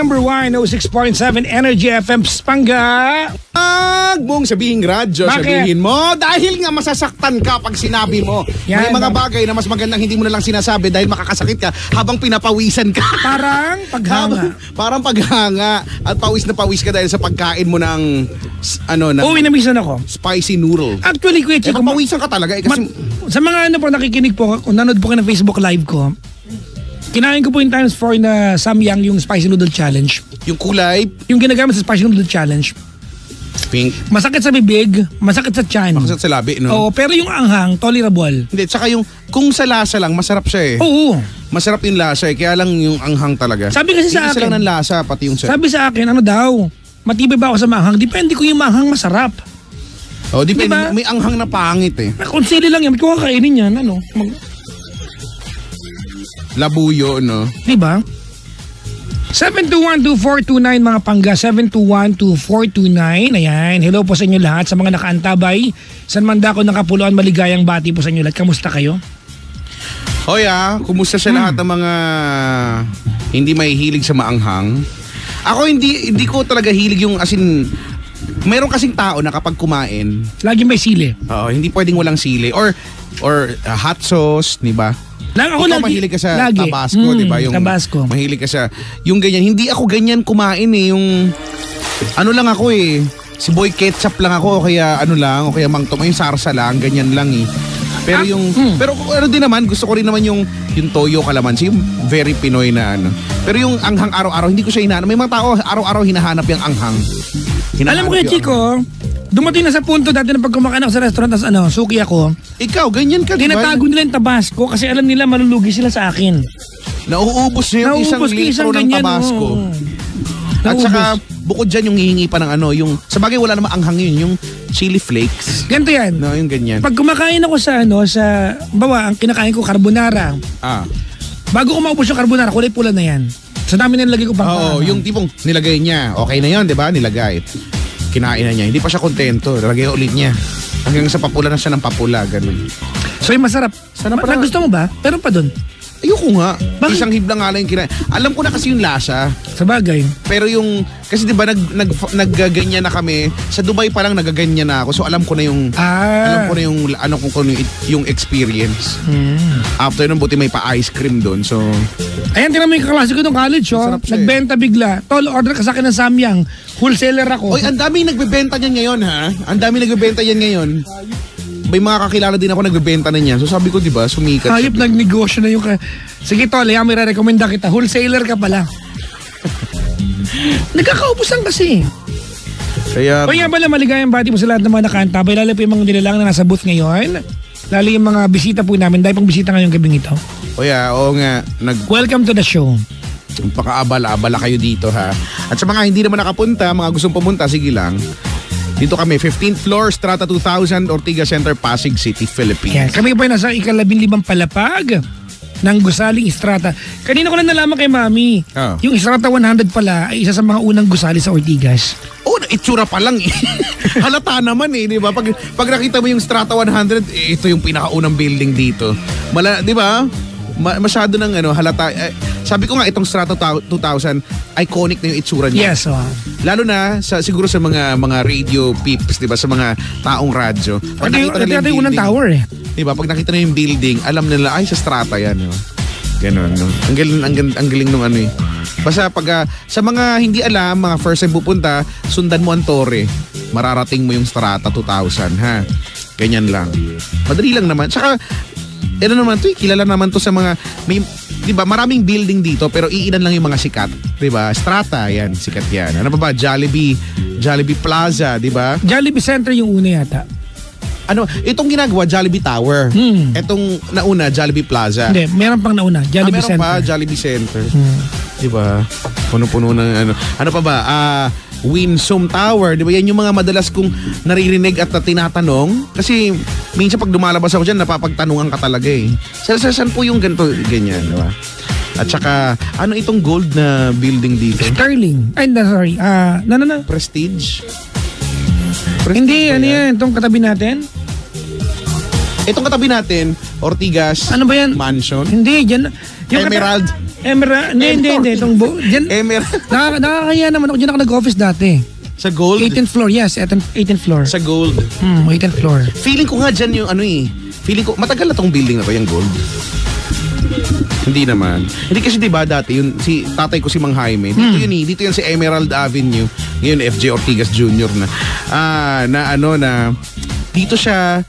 number 1, 06.7 Energy FM Pampanga. Huwag mong sabihin radyo, Bakit? sabihin mo dahil nga masasaktan ka pag sinabi mo. Yan, may mga bagay na mas magandang hindi mo na lang sinasabi dahil makakasakit ka habang pinapawisan ka. Parang paghanga. Parang paghanga at pawis na pawis ka dahil sa pagkain mo ng Uwi na minsan ako. spicy noodle. Actually, Kuya Chico, papawisan ka talaga kasi sa mga po nakikinig po, kung nanood po kayo ng Facebook Live ko, kinain ko po yung times 4 na Samyang yung Spicy Noodle Challenge. yung kulay Yung ginagamit sa Spicy Noodle Challenge. pink, Masakit sa bibig, masakit sa tiyan. makasat sa labi, no? Oo, pero yung anghang, tolerable. Hindi, tsaka yung kung sa lasa lang, masarap siya eh. Oo. Masarap yung lasa eh, kaya lang yung anghang talaga. Sabi kasi sa Isa akin, lang ng lasa, pati yung sabi sa akin, ano daw, matibay ba ako sa maanghang? Depende kung yung maanghang masarap. Oh, depende, Diba? may anghang na pangit eh. Konsili lang yan, kung kakainin yan, ano? Labuyo, no? Diba? 721-2429 mga pangga, 721-2429. Ayan, hello po sa inyo lahat, sa mga nakaantabay. San man dako ng Kapuluan, maligayang bati po sa inyo lahat. Kamusta kayo? Hoy kumusta sa lahat ng mga hindi mahihilig sa maanghang? Ako hindi ko talaga hilig yung mayroon kasing tao na kapag kumain, Lagi may sili. hindi pwedeng walang sili or hot sauce, di ba? Ako Ikaw lagi, mahilig ka sa lagi. Tabasco, di ba? Yung Tabasco. Mahilig ka sa yung ganyan. Hindi ako ganyan kumain eh. Yung lang ako eh. Si Boy Ketchup lang ako o kaya o kaya Mang Tomo, yung sarsa lang, ganyan lang eh. Pero pero din naman, gusto ko rin naman yung toyo kalamansi, yung very Pinoy na Pero yung anghang araw-araw, hindi ko siya hinahanap. May mga tao araw-araw hinahanap yung anghang. Alam mo kaya, Chico, dumating na sa punto dati na pag kumakain ako sa restaurant, suki ako, Ikaw, ganyan ka, diba? tinatago nila yung Tabasco kasi alam nila malulugi sila sa akin. Nauubos niya yung isang litro ng Tabasco. At saka, bukod dyan yung hihingi pa ng yung, sa bagay wala namang anghang yun, yung chili flakes. Ganito yan. No, yung ganyan. Pag kumakain ako ang kinakain ko carbonara. Bago ko maubos yung carbonara, kulay pula na yan. Sa dami na nilagay ko pang yung tipong nilagay niya. Okay na yun, di ba? Nilagay. Kinain na niya. Hindi pa siya kontento. Nilagay ulit niya. Hanggang sa papula na siya ng papula. Ganun. So yung masarap. Nagusto mo ba? Pero pa dun. Ayoko nga. Bakit? Isang hibla nga lang yung kinain. Alam ko na kasi yung lasa. Sa bagay. Pero kasi di ba naggaganyan na kami. Sa Dubai pa lang nagaganyan na ako. So alam ko na yung, yung experience. After nun, buti may pa-ice cream doon. So, ayan, tingnan mo yung kaklase ko nung college. Nagbenta bigla. Tol, order ka sa akin ng Samyang. Wholesaler ako. Oy, ang daming nagbebenta niyan ngayon, ha? Ang daming nagbebenta yan ngayon. May mga kakilala din ako nagbebenta na niyan. So sabi ko, di ba, sumikat. Hayop, nagnegosyo na yung... Sige, Tol, may re-recommenda kita. Wholesaler ka pala. Nagkakaubusan kasi. Kaya... O nga pala, maligayang bati po sa lahat ng mga nakaantabay. Lalo po yung mga nilalang na nasa booth ngayon. Lalo yung mga bisita po namin. Dahil pang bisita ngayong gabing ito. Oo nga. Welcome to the show. Pakaabala kayo dito, ha? At sa mga hindi naman nakapunta, mga gustong pumunta, sige lang. Dito kami, 15th floor, Strata 2000, Ortigas Center, Pasig City, Philippines. Yes. Kami po ay nasa 15 palapag ng Gusaling Strata. Kanina ko lang nalaman kay Mami, yung Strata 100 pala ay isa sa mga unang gusali sa Ortigas. Itsura pa lang eh. Halata naman eh, di ba? Pag nakita mo yung Strata 100, ito yung pinakaunang building dito. Di ba? Masyado ng halata. Sabi ko nga itong Strata 2000, iconic na yung itsura niya. Yes, Lalo na siguro sa mga radio peeps, 'di ba? Sa mga taong radyo. Pag nakita nila yung unang tower eh. 'Di ba? Pag nakita na yung building, alam nila ay sa Strata 'yan, no? Ganun, no? Ang galing nung Basta pag sa mga hindi alam, mga first time pupunta, sundan mo ang Torre. Mararating mo yung Strata 2000, ha? Ganyan lang. Madali lang naman. Saka kilala naman to sa mga di ba, maraming building dito pero iilan lang yung mga sikat, di ba? Strata, yan, sikat yan. Ano pa ba? Jollibee Plaza, di ba? Jollibee Center yung una yata. Itong ginagawa, Jollibee Tower. Itong nauna, Jollibee Plaza. Hindi, meron pang nauna, Jollibee Center. Meron pa, Jollibee Center. Di ba? Puno-puno ng ano pa ba? Winsome Tower, di ba? Yan yung mga madalas kong naririnig at tinatanong. Kasi minsan pag dumalabas ako dyan, napapagtanungan ka talaga eh. Saan po yung ganyan, di ba? At saka, itong gold na building dito? Sterling. Sorry. Prestige? Hindi, yan. Itong katabi natin? Itong katabi natin, Ortigas Ano ba yan? Mansion. Hindi, dyan. Emerald. Emerald. Hindi. Itong dyan. Emerald. Nakakaya naman ako. Dyan ako nag-office dati. Sa gold? 18th floor, yes. 18th floor. Sa gold. 18th floor. Feeling ko nga dyan yung ano eh. Feeling ko, matagal na tong building na to, yung gold. Hindi naman. Hindi kasi diba dati, yun, si tatay ko si Mang Jaime, dito yun eh, dito yun si Emerald Avenue. Ngayon, FJ Ortigas Jr. na. Dito siya,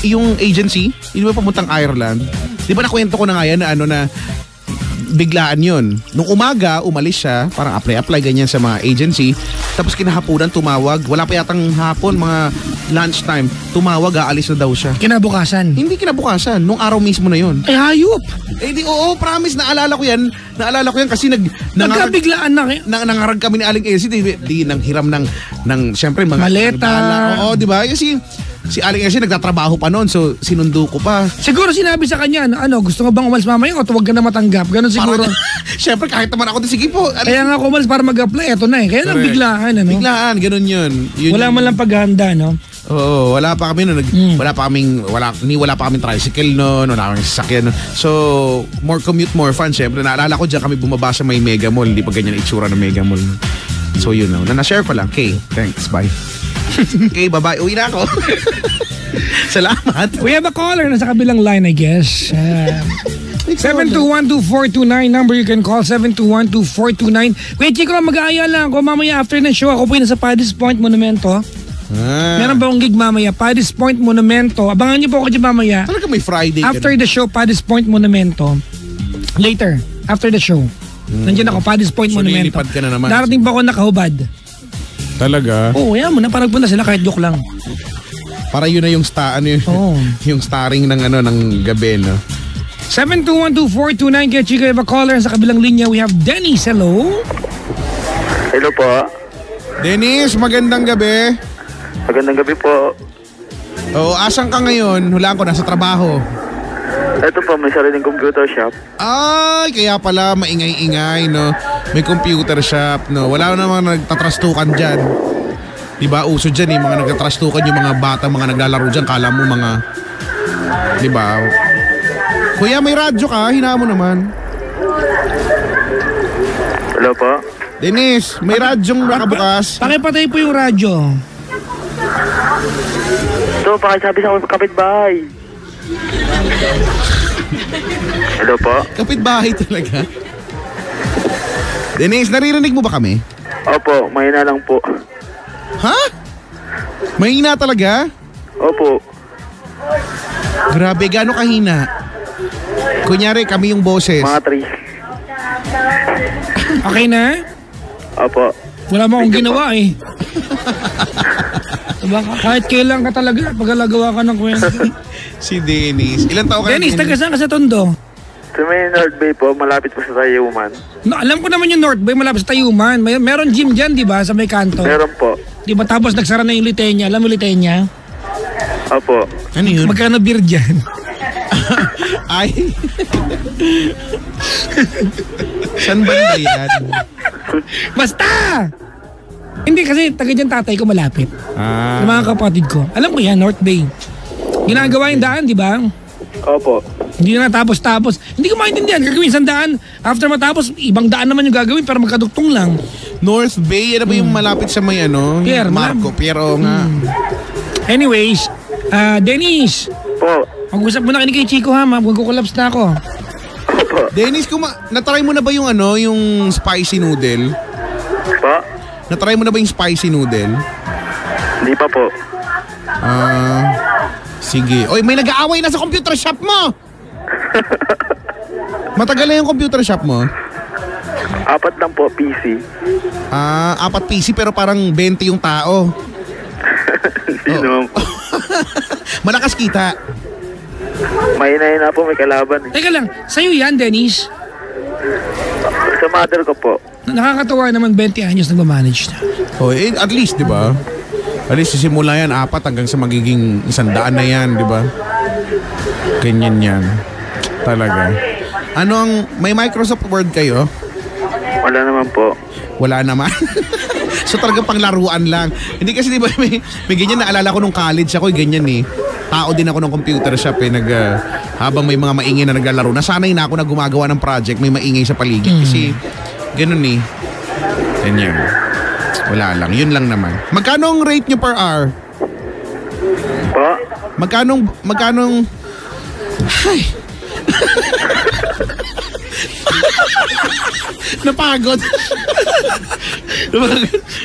yung agency, hindi ba pamuntang Ireland? Di ba nakwento ko na nga yan na biglaan yun. Nung umaga, umalis siya, parang apply ganyan sa mga agency. Tapos kinahaponan, tumawag. Wala pa yatang hapon, mga lunchtime. Tumawag, aalis na daw siya. Kinabukasan? Hindi kinabukasan. Nung araw mismo na yun. Ay, hayop! Oo, promise. Naalala ko yan kasi nagkabiglaan na kayo. Nangarag kami ni Aling Elsie. Di nang hiram ng syempre, mga maleta. Oo, di ba? Kasi si Aling Elsie nagtatrabaho pa noon, so sinundo ko pa. Siguro sinabi sa kanya, gusto mo bang umalis mamaya o huwag ka na matanggap? Ganon siguro. Siyempre, kahit naman ako, sige po. Kaya nga ako umalis para mag-apply, eto na eh. Kaya nang biglaan, Biglaan, ganun yun. Wala man lang paghahanda, no? Oo, wala pa kami noon. Wala pa kaming tricycle noon, wala kaming sasakyan. So, more commute, more fun. Siyempre, naalala ko dyan kami bumaba sa may Mega Mall. Hindi pa ganyan itsura ng Mega Mall. So, yun na. Na-share ko lang. Okay, thanks. Bye. Okay, bye-bye. Uwi na ako. Salamat. We have a caller na sa kabilang line, I guess. 7212429 number you can call 7212429. Kuya Chico, mag-aaya lang ako. Mamaya after ng show, ako po yun sa Paddy's Point Monumento. Meron ba akong gig mamaya? Paddy's Point Monumento. Abangan niyo po ako dyan mamaya. Talaga may Friday. After the show, Paddy's Point Monumento. Later, after the show. Nandiyan ako, Paddy's Point Monumento. Lilipad ka na naman. Darating pa ako nakahubad. Talaga? Oo, yan mo na. Parang punta sila kahit joke lang. Para yun na yung yung starring ng gabi, no? 7212429 kaya Chico, have a caller sa kabilang linya. We have Dennis. Hello? Hello po. Dennis, magandang gabi. Magandang gabi po. Oo, asan ka ngayon? Hulaan ko, nasa trabaho. Ito po, may sariling computer shop. Ay, kaya pala maingay-ingay, no? May computer shop, no? Wala namang nagtatrastukan dyan. Diba, uso dyan mga nagtatrastukan yung mga bata, mga naglalaro dyan. Kala mo mga, diba? Kuya, may radyo ka, hinaan mo naman. Hello po? Dennis, may radyong nakabukas. Pakipatay po yung radyo. Ito, pakisabi sa kapitbahay. Hello po? Kapitbahay talaga. Dennis, naririnig mo ba kami? Opo, mahina lang po. Ha? Mahina talaga? Opo. Grabe, gaano kahina? Kunyari, kami yung boses. Mga 3. Okay na? Opo. Wala mo akong ginawa eh. Diba, kahit kailan ka talaga, paglalagawa ka ng kwento. Si Dennis. Ilan taon ka? Dennis, taga saan ka sa Tondo? Sa may North Bay po, malapit po sa Tayuman. No, alam ko naman yung North Bay, malapit sa Tayuman. Meron gym dyan, di ba, sa may kanto? Meron po. Di ba, tapos nagsara na yung Litenya. Alam mo Litenya? Opo. Ano yun? Magkano beer dyan? Ay. Saan banda yan? Basta! Hindi kasi taga dyan tatay ko malapit. Yung mga kapatid ko. Alam ko yan, North Bay. Ginagawa yung daan, di ba? Opo. Hindi na tapos. Hindi ko maintindihan. Gagawin isang daan. After matapos, ibang daan naman yung gagawin para magkaduktong lang. North Bay, yan ba yung malapit sa may Pier, Marco, Piero nga. Anyways, Dennis. Po. Mag-usap muna kay Chico ha, mag-collapse na ako. Opo. Dennis, natry mo na ba yung yung spicy noodle? Po? Natry mo na ba yung spicy noodle? Hindi pa po. Sige. Oy, may nag-aaway na sa computer shop mo! Matagal na yung computer shop mo? 4 lang po, PC. 4 PC pero parang 20 yung tao. Hindi naman po. Malakas kita. Mahina-hina po, may kalaban. Teka lang, sa'yo yan, Dennis? Sa mother ko po. Nakakatawa naman 20 anyos nagmamanage na. At least, di ba? At least, sisimula yan 4 hanggang sa magiging 100 na yan, di ba? Ganyan yan. Talaga. May Microsoft Word kayo? Wala naman po. Wala naman. So talagang panglaruan lang. Hindi kasi di ba may ganyan naalala ko nung college ako, ganyan eh. tao din ako ng computer shop habang may mga maingay na naglalaro. Nasanay na ako na gumagawa ng project, may maingay sa paligid. Kasi ganun eh. Ganyan. Wala lang. Yun lang naman. Magkano ang rate nyo per hour? Po? Magkano? Ay. Napagod.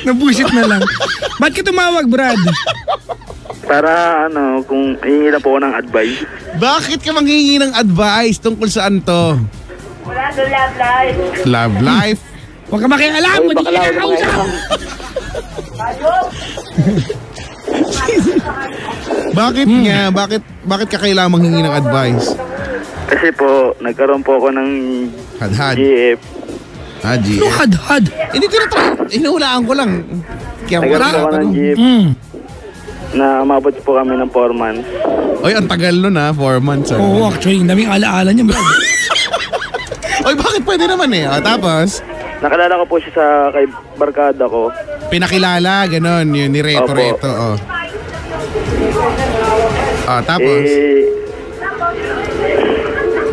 Nabusit na lang. Ba't ka tumawag, Brad? Para kung hihingi na po ako ng advice. Bakit ka manghihingi ng advice tungkol saan to? Wala sa love life. Love life? Huwag ka makialam. Hindi ka nakausap. Bakit nga? Bakit ka kailangan manghingi ng advice? Kasi po, nagkaroon po ako ng Hadhad. GF. GF. No, had. Hindi inuhulaan ko lang. Kaya Nagkaroon po ako ng GF na umabot po kami ng 4 months. Oy, ang tagal nun 4 months. Oo, actually, daming alaala niya, Brad. Oy, bakit pwede naman eh? Tapos? Nakilala ko po siya kay barkada ko. Pinakilala, ganon. Yun, ni Reto. Oh. Tapos?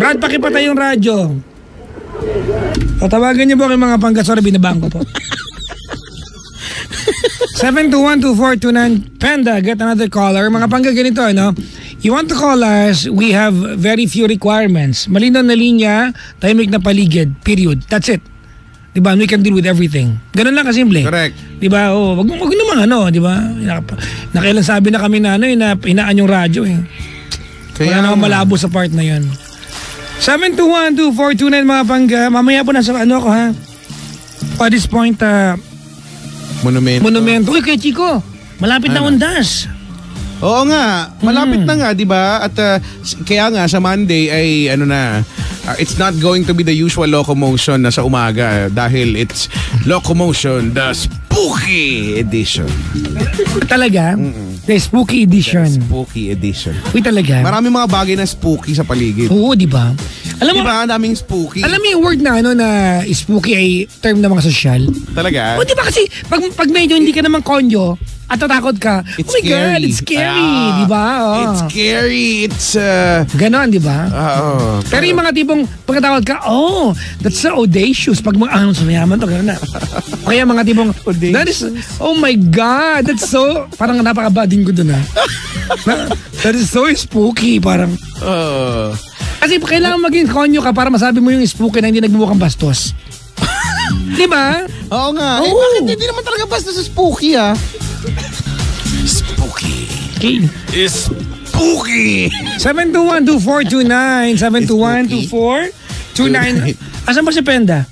Brad, pakipatay yung radyo. Tawagan niyo po kay mga panggasor, binabang ko po. 721-2429 Panda, get another caller. Mga pangga ganito, you want to call us, we have very few requirements. Malinaw na linya, tahimik na paligid, period. That's it. Diba? We can deal with everything. Ganun lang kasimple. Correct. Diba? Wag naman diba? Nakailan sabi na kami na na hinaan yung radyo eh. Wala naman malabo sa part na yun. 721-2429 mga pangga. Mamaya po nasa ako ha. At this point, Monumento. Uy, kay Chico, malapit na Undas. Oo nga, malapit na nga, di ba? At kaya nga sa Monday ay it's not going to be the usual locomotion na sa umaga dahil it's locomotion, the spooky edition. Talaga? The spooky edition. The spooky edition. Uy, talaga? Marami mga bagay na spooky sa paligid. Oo, di ba? Alam mo, diba, daming spooky. Alam mo yung word na na spooky ay term ng mga sosyal? Talaga? O, di ba kasi pag medyo hindi ka naman konyo at tatakot ka, it's oh my scary. God, it's scary, di ba? Oh. It's scary, it's ganon, di ba? Pero yung mga tipong pagkatawag ka, that's so audacious. Pag so mayaman to, gano'n na. Kaya mga tipong, that is, oh my God, that's so, parang napakabading ko dun that is so spooky, parang. Kasi kailangan maging konyo ka para masabi mo yung spooky na hindi nagmumukhang bastos. Di ba? Oo nga. Bakit hindi naman talaga bastos sa spooky Spooky. Okay. Is spooky. 721-2429. 721-2429. Asan ba si Penda?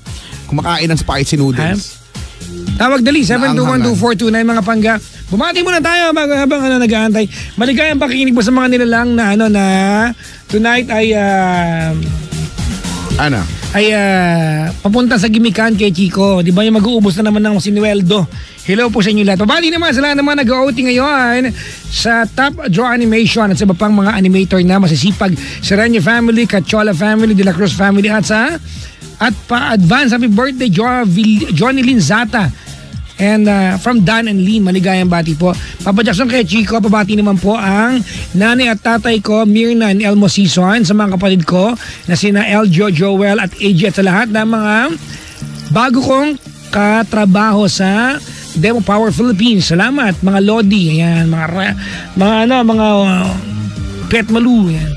Kumakain ng spicy noodles. Tawag dali, 721-2429 mga pangga. Bumati muna tayo habang nag-aantay. Maligayang pakikinig mo sa mga nilalang na tonight ay papunta sa gimikan kay Chico. Di ba yung mag-uubos na naman ng sinuweldo. Hello po sa inyo lahat. Pabali naman sa lahat naman nag-OT ngayon sa Top Draw Animation at sa iba pang mga animator na masisipag. Sereno family, Cachola family, De La Cruz family at pa-advance happy birthday Johnny Linzata. And from Dan and Lynn, maligayang bati po. Papa Jackson kay Chico, pabati naman po ang nanay at tatay ko, Mirna and Elmo Season, sa mga kapatid ko na sina Eljo, Joel at AJ at sa lahat ng mga bago kong katrabaho sa Demo Power Philippines. Salamat mga Lodi, ayan, mga Pet Malu, ayan.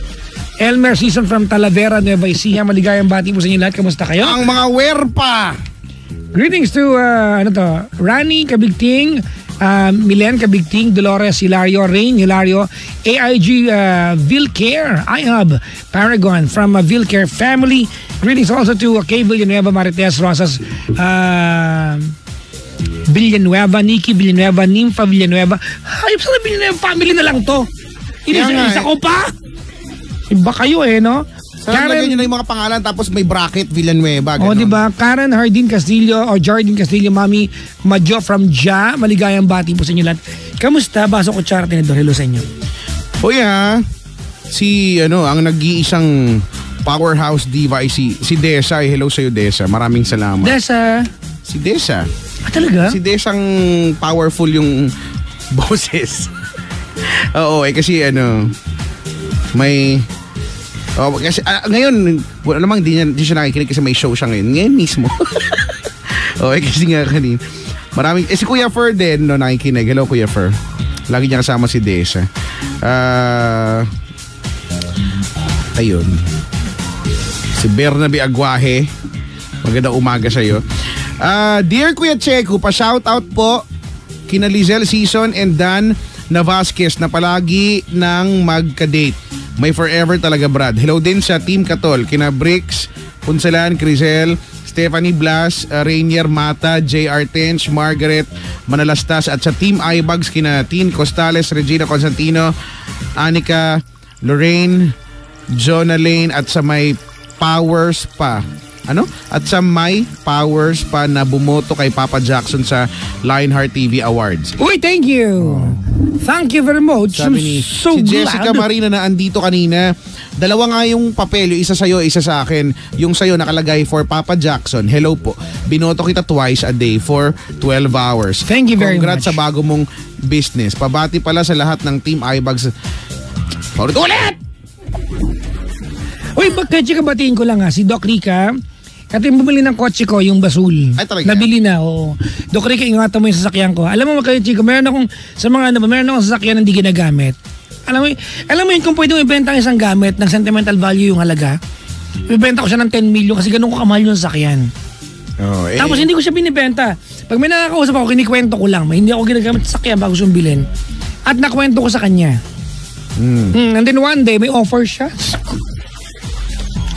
Elmer Season from Talavera, Nueva Ecija, maligayang bati po sa inyo lahat. Kamusta kayo? Ang mga werpa! Greetings to Rani Kabigting, Milen Kabigting, Dolores Hilario, Rain Hilario, AIG Vilcare, IHub, Paragon from Vilcare family. Greetings also to Kay Villanueva, Marites Rosas, Villanueva, Nikki Villanueva, Nympha Villanueva. Hayop sa Villanueva family na lang to. Isa ko pa. Iba kayo no? Karen, lagyan nyo na yung mga pangalan tapos may bracket Villanueva. O, diba? Karen Hardin Castillo o Jardine Castillo, Mami Madjo from Ja. Maligayang bati po sa inyo lahat. Kamusta? Baso ko Chara Tinidor. Hello sa inyo. O ang nag-iisang powerhouse diva ay si Desa. Hello sa'yo, Desa. Maraming salamat. Desa? Si Desa. Talaga? Si Desang powerful yung boses. Oo, kasi May... Oh, kasi ngayon, wala namang di siya nakikinig kasi may show siya ngayon. Ngayon mismo. Okay, kasi nga kanina. Maraming... si Kuya Fer din, no, nakikinig. Hello, Kuya Fer. Lagi niya kasama si Desa. Ayun. Si Bernabe Aguaje. Magandang umaga sa'yo. Dear Kuya Checo, pa-shoutout po kina Lizelle Season and Dan Navasquez na palagi nang magka-date. May forever talaga, Brad. Hello din sa Team Katol, kina Bricks, Punsalan, Crisel, Stephanie Blas, Rainier Mata, JR Tench, Margaret Manalastas, at sa Team iBugs kina Tin Costales, Regina Constantino, Anika, Lorraine, Jonah Lane, at sa may Powers pa. At sa may Powers pa na bumoto kay Papa Jackson sa Lionheart TV Awards. Uy, thank you. Thank you very much. Sabi ni so si Jessica glad. Marina na andito kanina. Dalawa nga yung papel, yung isa sa'yo, isa sa akin. Yung sa'yo nakalagay for Papa Jackson. Hello po. Binoto kita twice a day for 12 hours. Thank you very much. Congrats sa bago mong business. Pabati pala sa lahat ng Team iBugs. Ulit! Uy, Chika, batiin ko lang si Doc Rica. Kasi bumili ng kotse ko, yung Basul. Ay, talaga? Nabili na, oo. Doc Rica, ingatan mo yung sasakyan ko. Alam mo, Chika, meron akong sasakyan na hindi ginagamit. Alam mo yun, kung pwede mo ibenta ang isang gamit ng sentimental value yung halaga, ibenta ko siya ng 10 million kasi ganun ko kamahal yung sasakyan. Tapos hindi ko siya binibenta. Pag may nakakausap ako, kinikwento ko lang. Hindi ako ginagamit sa sasakyan bago siyang bilhin. At nakwento ko sa kanya. And then one day, may offer siya.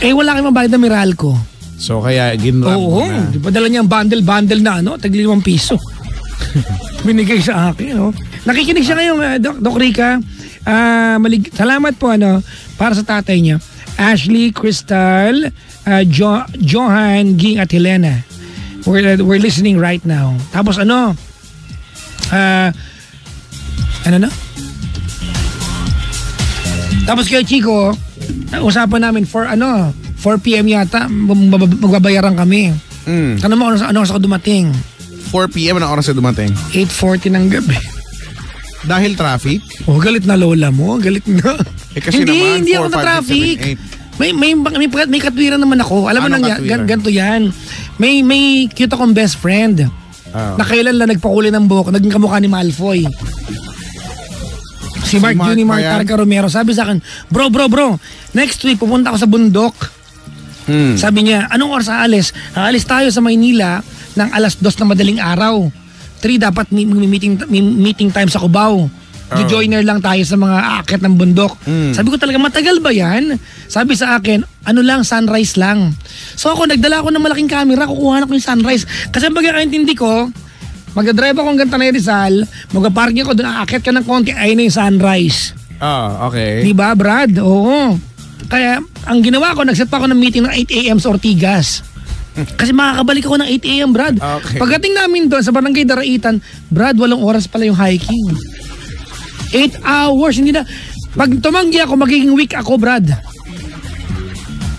Wala kayong mabayad na Meralco. So kaya ginrap mo na. Oo, padala niya ang bundle na tagli 5 piso. Binigay sa akin, Nakikinig siya ngayon, Doc Rica. Salamat po para sa tatay niya. Ashley, Crystal, Johan, Ging at Helena. We're listening right now. Tapos Tapos kay Chico, usapan namin for 4 PM yata, magbabayaran kami. Tanong mo ano oras ako dumating? 4 PM na oras na dumating. 8:40 ng gabi. Dahil traffic? Galit na lola mo, galit na. Kasi naman, hindi ako 4, na 5, traffic. 7, 8. May katwiran naman ako. Alam mo nang ganito yan. May cute akong best friend. Na kailan lang nagpakulay ng buhok, naging kamukha ni Malfoy. Si Mark Jr. Targa Romero, sabi sa akin, bro, next week pupunta ako sa bundok. Sabi niya, anong oras aalis? Aalis tayo sa Maynila ng 2:00 na madaling araw. 3 dapat meeting time sa Cubao. Joiner lang tayo sa mga aakyat ng bundok. Sabi ko talaga, matagal ba yan? Sabi sa akin, sunrise lang. So ako, nagdala ako ng malaking camera, kukuha na ko yung sunrise. Kasi pagkakaintindi ko, magdadrive ako hanggang Tanay Rizal, magpaparking ako doon, aakyat ka ng konti, ayun na yung sunrise. Okay. Diba, Brad? Oo. Kaya, ang ginawa ko, nagset pa ako ng meeting ng 8 AM sa Ortigas. Kasi makakabalik ako ng 8 AM, Brad. Okay. Pagdating namin doon sa Barangay Daraitan, Brad, 8 oras pala yung hiking. 8 hours, hindi na. Pag tumanggi ako, magiging week ako, Brad.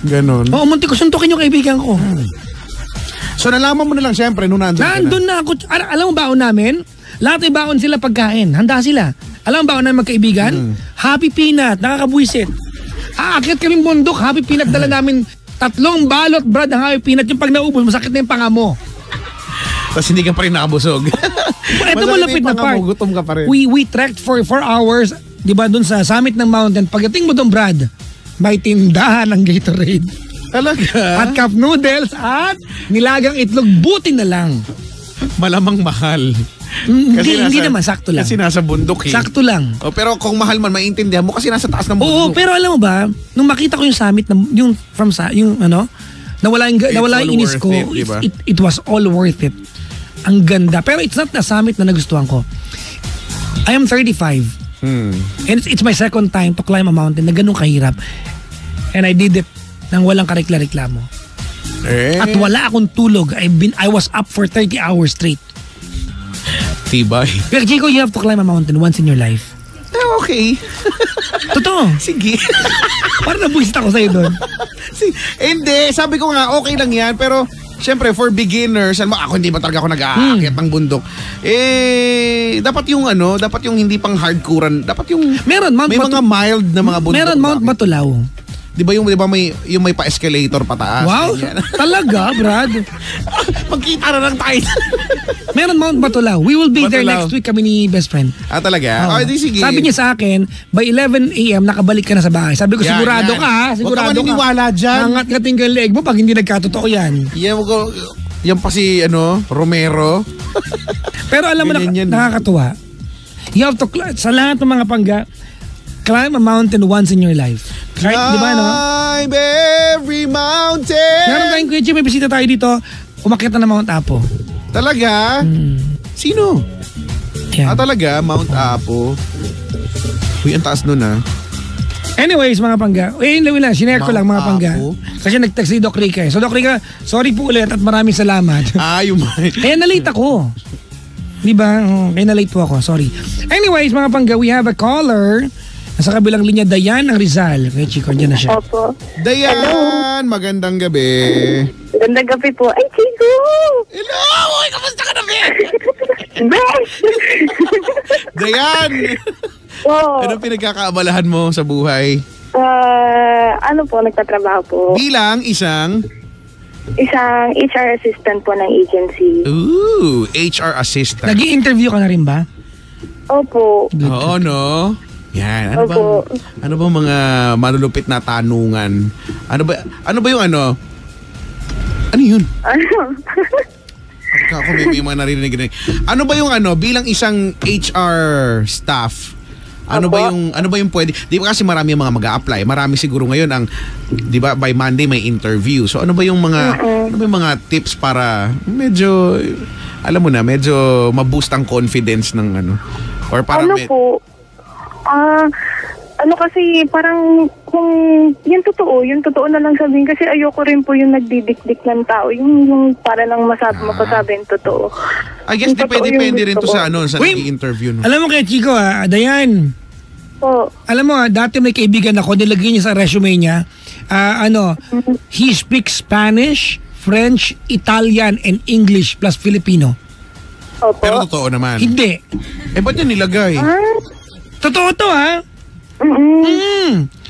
Ganon. Oo, munti ko suntukin yung kaibigan ko. So nalaman mo na lang siyempre nung nandun na ako. Alam mo baon namin? Lahat ay baon sila pagkain. Handa sila. Alam mo baon namin magkaibigan? Happy Peanut, nakakabwisit. Aakyat kaming bundok, Happy Peanut, dala namin 3 balot, Brad, ng Happy Peanut. Yung pag naubos, masakit na yung panga mo. Tapos hindi ka pa rin nakabusog. Ito malapit na part. Gutom ka pa rin. We trekked for 4 hours, di ba, dun sa summit ng mountain. Pagdating mo dun, Brad, may tindahan ng Gatorade. Talaga? At cup noodles at nilagang itlog, buti na lang. Malamang mahal. Hindi naman, sakto lang. Kasi nasa bundok Sakto lang. Pero kung mahal man, maintindihan mo kasi nasa taas ng bundok. Oo, pero alam mo ba, nung makita ko yung summit, nawala yung inis ko, diba? it was all worth it. Ang ganda. Pero it's not the summit na nagustuhan ko. I am 35. And it's my second time to climb a mountain na ganun kahirap. And I did it nang walang karikla-reklamo. At wala akong tulog. I was up for 30 hours straight. Tibay. Pero Chico, you have to climb a mountain once in your life. Okay. Totoo. Sige. Parang nabuhist ako sa'yo doon. Hindi, sabi ko nga, okay lang yan. Pero syempre, for beginners, ako hindi ba talaga ako nag-aakyat ng bundok. Dapat yung hindi pang hardcorean, dapat yung Meron, may mga mild na mga bundok. Meron Mount Batulaw. Di ba may pa-escalator pataas? Wow, ganyan. talaga, Brad? Magkita na lang tayo. Meron Mount Batulaw. We will be there Batulaw. next week, kami ni best friend. Talaga? Oo. Di sige. Sabi niya sa akin, by 11 a.m. nakabalik ka na sa bahay. Sabi ko, Yan, sigurado yan. ka ha? Sigurado Huwag ka maniniwala dyan. Angat ka tinggal leeg mo pag hindi nagkatotoo yan. Yan pa si Romero. Pero alam mo, Ganyan yan. nakakatuwa. You have to, sa lahat ng mga pangga, climb a mountain once in your life. Right? Di ba, no? Climb every mountain. Meron tayong kuya, may bisita tayo dito. Umakyat na ng Mount Apo. Talaga? Sino? Yan. Talaga? Mount Apo. Uy, ang taas nun Anyways, mga pangga. Lang, sinare ko lang mga Mount pangga. Apo. Kasi nag-text si Doc Rica. So Doc Rica, sorry po ulit at maraming salamat. Yung Kaya nalate ako. Di ba? Kaya nalate po ako. Sorry. Anyways, mga pangga, we have a caller. Nasa kabilang linya, Dayan ng Rizal. Okay, Chico, andyan na siya. Opo. Dayan, magandang gabi. Magandang gabi po. Ay, Chico! Hello! Uy, kamusta ka na, Be? Bes! Dayan! Oo. Anong pinagkakaabalahan mo sa buhay? Ano po, nagtatrabaho po. Bilang isang HR assistant po ng agency. HR assistant. Nag-i-interview ka na rin ba? Opo. Oo, no? Yan. Opo. Ano ba mga malulupit na tanungan? Ano ba yung ano? Ano yun? Ako may mga narinig. Ano ba yung bilang isang HR staff? Ano ba yung pwede? Di ba kasi marami yung mga mag-a-apply. Marami siguro ngayon ang, di ba, by Monday may interview. So ano ba yung mga tips para medyo, alam mo na, medyo ma-boost ang confidence ng or para po? Kasi parang kung yung totoo na lang sabihin kasi ayoko rin po yung nagdidikdik ng tao, yung para lang mapasabi yung totoo. I guess Yung totoo depende yung rin to gusto sa ko. sa nag-i-interview. No? Alam mo kay Chico Dayan, Po. alam mo dati may kaibigan ako, nilagay niya sa resume niya, he speaks Spanish, French, Italian, and English plus Filipino. Opo. Pero totoo naman. Hindi. Ba't yan nilagay? Totoo to ha?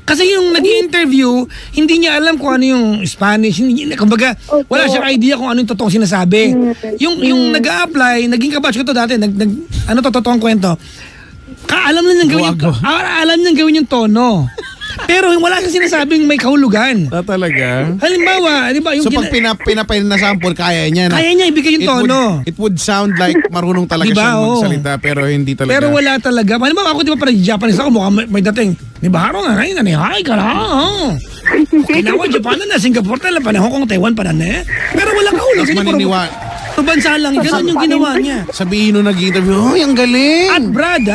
Kasi yung nag-i-interview, hindi niya alam kung ano yung Spanish. Kumbaga, wala siyang idea kung ano yung totoong sinasabi. Yung nag-a-apply, naging kabatch ko to dati, totoong kwento. Alam na niyang gawin yung tono. Pero wala siyang sinasabing may kahulugan. Talaga? Halimbawa, di ba? So pag pinapail na sample, kaya niya na. Kaya niya ibigay yung tono. It would sound like marunong talaga Diba? siyang Oo. magsalita, pero hindi talaga. Pero wala talaga. Halimbawa ako, di ba, parang Japanese ako, mukhang may dating. Di ba, haro nga ngayon, hi ka na. Okinawa, Japan na, Singapore na, Hong Kong, Taiwan pa na. Pero wala kahulugan. Mas maniniwa. Bansa lang, gano'n yung ginawa niya. Sabihin nung nag-interview, ang galing. At Brad,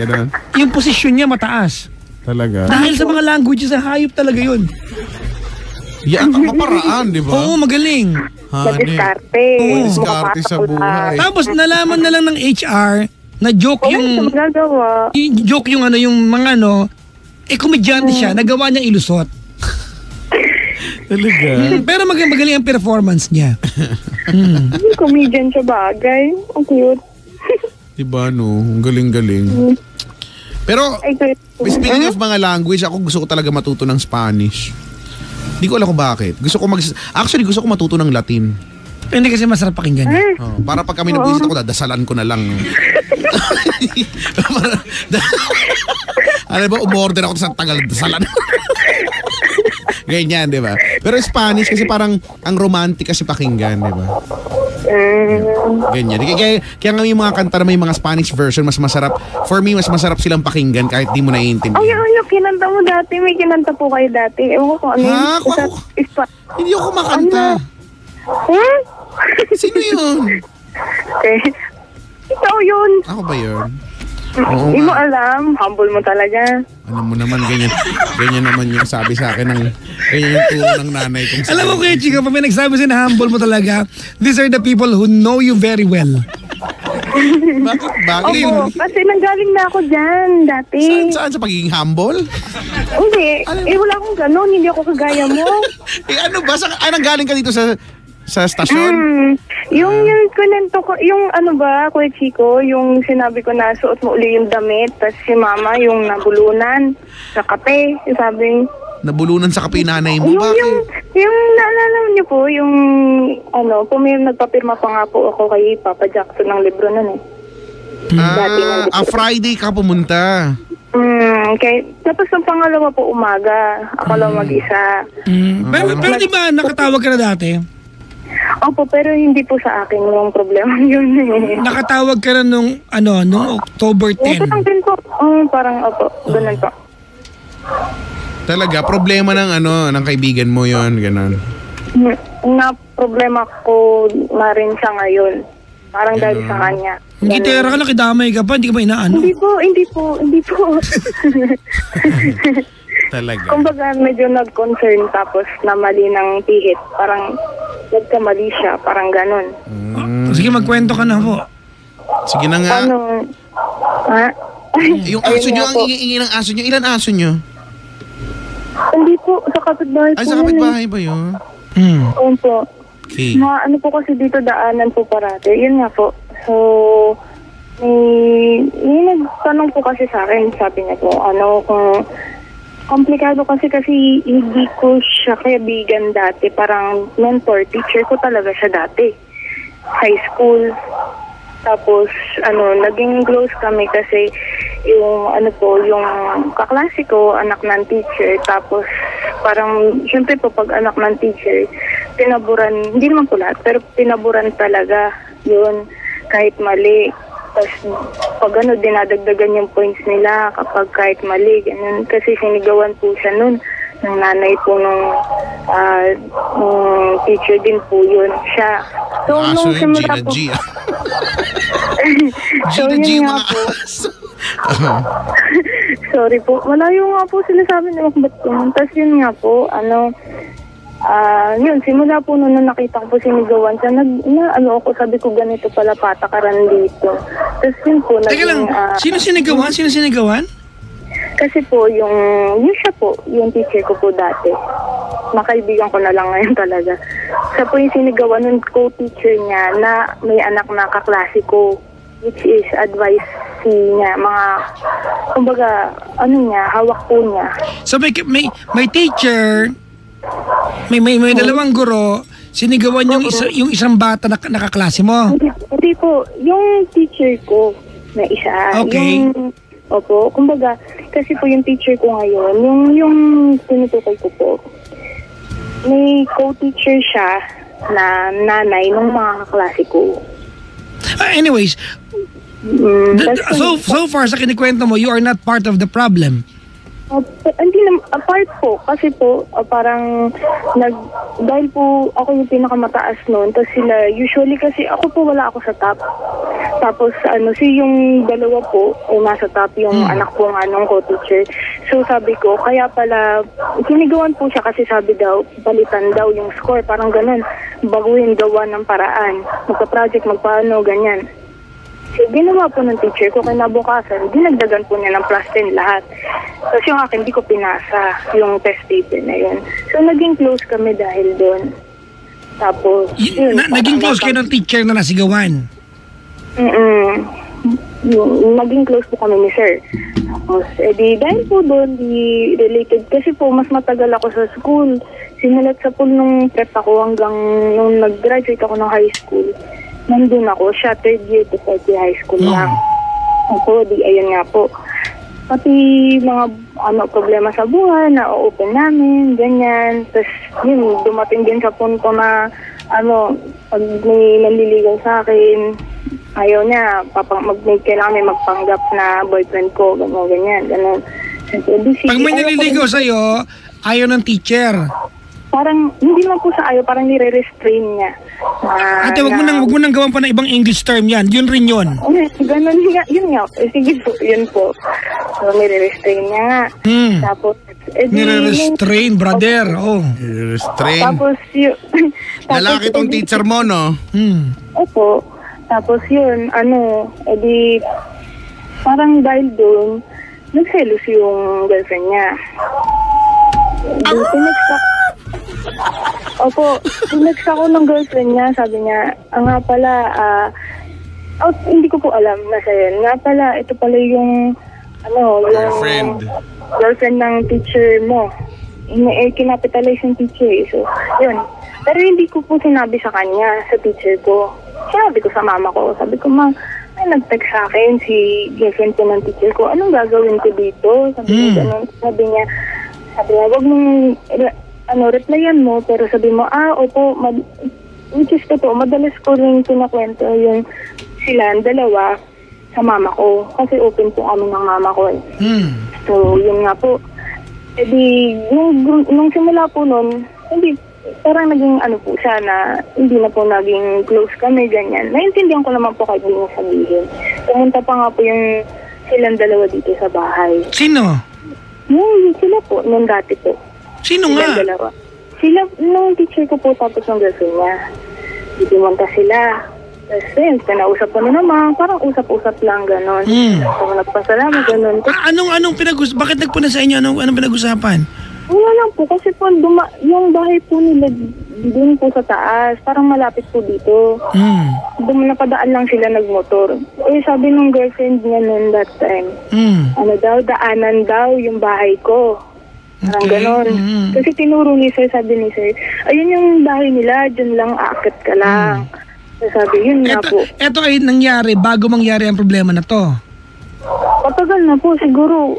Ganon. yung posisyon niya mataas. Talaga. Dahil sa mga languages, hayop talaga yun. Yan, ang maparaan, di ba? Oo, magaling. Madiskarte. Diskarte sa buhay. Tapos nalaman na lang ng HR na joke yung magagawa. joke yung mga komedyante siya, nagawa niyang ilusot. Talaga. Pero magaling ang performance niya. Comedian siya bagay. Ang cute. Diba, no? Ang galing-galing. Pero, speaking of mga language, ako gusto ko talaga matuto ng Spanish. Hindi ko alam kung bakit. Actually, gusto ko matuto ng Latin. Hindi kasi masarap pakinggan. Para pag kami nag-visit ako, dadasalan ko na lang. Alam ba, umorder ako sa tagal dasalan. Ganyan, di ba? Pero Spanish kasi parang ang romantic kasi pakinggan, di ba? Ganyan. Kaya nga yung mga kanta na may mga Spanish version, mas masarap. For me, mas masarap silang pakinggan kahit di mo naiintindihan. Yung kinanta mo dati. May kinanta po kayo dati. Ewan ko kung ano Ha? Hindi ako makanta. Sino yun? Ikaw yun. Ako ba yun? Oo Hindi mo nga. alam. Humble mo talaga. Alam mo naman, ganyan naman yung sabi sa akin ganyan yung turo ng nanay kong Alam mo kuya Chico, pag may nagsabi sa'yo na humble mo talaga, these are the people who know you very well. Bakit? Opo, kasi nanggaling na ako dyan dati. Saan sa pagiging humble? Hindi. Wala akong ganon. Hindi ako kagaya mo. Ano ba? Nanggaling ka dito sa Sa stasyon? Yung kunento ko, yung ano ba, Kuya Chico, yung sinabi ko na suot mo uli yung damit, tapos si mama yung nabulunan sa kape, sabi. Nabulunan sa kape nanay mo? Bakit? Yung naalala niyo po, yung ano, nagpapirma pa nga po ako kay Papa Jackson ng libro nun eh. Friday ka pumunta. Okay. Tapos ang pangalawa po umaga, ako lang mag-isa. Pero di ba nakatawag ka na dati? Opo, pero hindi po sa akin yung problema yun eh. Nakatawag ka na nung October 10. Parang din po. Parang opo, ganun po. Talaga, problema ng kaibigan mo yon, ganun. Na problema ko na rin siya ngayon. Parang dahil sa kanya. Gitera ka, nakidamay ka pa, hindi ka ba inaano? Hindi po. Talaga. Kumbaga medyo nag-concern tapos na mali ng pihit. Parang nagkamali siya, parang ganun. Sige, magkwento ka na po. Sige na nga. Yung aso nyo, ang ingi ng aso nyo, ilan aso nyo? Hindi po, sa kapitbahay po. Sa kapitbahay ba yun? Oo po. Okay. Ano po kasi dito daanan po parate. Yun nga po. So, may nagtanong po kasi sa akin, sabi niya po, kung komplikado kasi hindi ko siya kaibigan dati. Parang mentor, teacher ko talaga siya dati. High school. Tapos, naging close kami kasi yung kaklase ko, anak ng teacher. Tapos, parang, syempre po, pag anak ng teacher, pinaburan, hindi naman po lahat, pero pinaburan talaga yun, kahit mali. Tapos, pag dinadagdagan yung points nila kapag kahit mali, ganun. Kasi sinigawan po siya nun, ng nanay po nung teacher din po yun, siya. So, nung simula po... So, yun nga po. Sorry po. Malayo nga po sila sa amin. Tapos yun nga po, yun, simula po nung nakita ko po sinigawan siya, ako, sabi ko ganito pala patakaran dito. Tapos yun po, Teka lang, sino sinigawan? Kasi po, yung siya po, yung teacher ko po dati. Makaibigan ko na lang ngayon talaga. Siya po yung sinigawan ng co-teacher niya na may anak na kaklase ko, which is advice niya, mga, kumbaga, hawak po niya. So may teacher, may dalawang guro, sinigawan yung isang bata na nakaklase mo? Hindi po, yung teacher ko na isa. Okay. Opo, kumbaga, kasi po yung teacher ko ngayon, yung tinutukoy ko po, may co-teacher siya na nanay ng mga kaklase ko. Anyways, so far sa kinikwento mo, you are not part of the problem. Hindi naman, apart po, kasi po, parang, dahil po ako yung pinakamataas noon, tapos sila, usually kasi ako po wala ako sa top. Tapos, yung dalawa po, nasa top, yung anak po nga nung co-teacher. So, sabi ko, kaya pala, sinigawan po siya kasi sabi daw, balitan daw yung score, parang ganun, baguhin gawa ng paraan, magpa-project, magpaano, ganyan. So, ginawa po ng teacher ko, kinabukasan, dinagdagan po niya ng plus 10 lahat. Tapos yung akin, di ko pinasa yung test paper na yun. So, naging close kami dahil doon. Tapos, yun. Naging close kayo ng teacher na nasigawan? Naging close po kami ni sir. Tapos, dahil po doon, related. Kasi po, mas matagal ako sa school. Simulat sa pool nung prep ako hanggang nung nag-graduate ako ng high school. Nandun ako, siya third year to third year high school lang. Ako, ayun nga po. Pati mga problema sa buhay, na-open namin, ganyan. Tapos, yun, dumating din sa punto na, pag may nanliligaw sa akin, ayaw niya, kailangan may magpanggap na boyfriend ko, ganyan. Pag may naliligaw sa'yo, ayaw ng teacher. Parang, hindi lang po sa ayaw, parang nire-restrain niya. Ate, wag mo nang gawan pa ng ibang English term yan. Yun rin yun. Ganun nga, yun nga. Sige po, yun po. So, nire-restrain niya nga. Tapos, nire-restrain, brother. Nire-restrain. Tapos, lalaki tong teacher mo, no? Opo. Tapos yun, parang dahil doon, nagselos yung girlfriend niya. Opo, next ako ng girlfriend niya, sabi niya, nga pala, hindi ko po alam nasa yun. Nga pala, ito pala yung, girlfriend ng teacher mo. Kinapitalize yung teacher eh. So, yun. Pero hindi ko po sinabi sa kanya, sa teacher ko. Sinabi ko sa mama ko. Sabi ko, ma, may nag-text sa akin si girlfriend ko ng teacher ko. Anong gagawin ko dito? Sabi niya, wag mong replyan mo, pero sabi mo, opo, which is totoo, madalas ko rin pinakwento yung sila, dalawa, sa mama ko. Kasi open po kami ng mama ko eh. So, yun nga po. E di, nung simula po nun, hindi, parang naging po siya na hindi na po naging close kami, ganyan. Naintindihan ko naman po kahit hindi niya sabihin. Pumunta pa nga po yung silang dalawa dito sa bahay. Sino? Sila po, nung dati po. Sino nga? Dalawa. Sila, nung teacher ko po tapos ng girlfriend niya. Pumunta sila. Tapos pinausap ko na naman, parang usap-usap lang, gano'n. So, nagpasalamat, gano'n. Bakit nagpunta sa inyo? Anong pinag-usapan? Wala lang po, kasi po, yung bahay po nila doon po sa taas, parang malapit po dito. Napadaan lang sila nagmotor. Sabi nung girlfriend niya noon that time, daanan daw yung bahay ko. Parang gano'n. Kasi tinuro ni sir, sabi ni sir, ayun yung bahay nila, dyan lang aakit ka lang. Sabi, yun nga po. Ito ay nangyari bago mangyari ang problema na to. Patagal na po, siguro.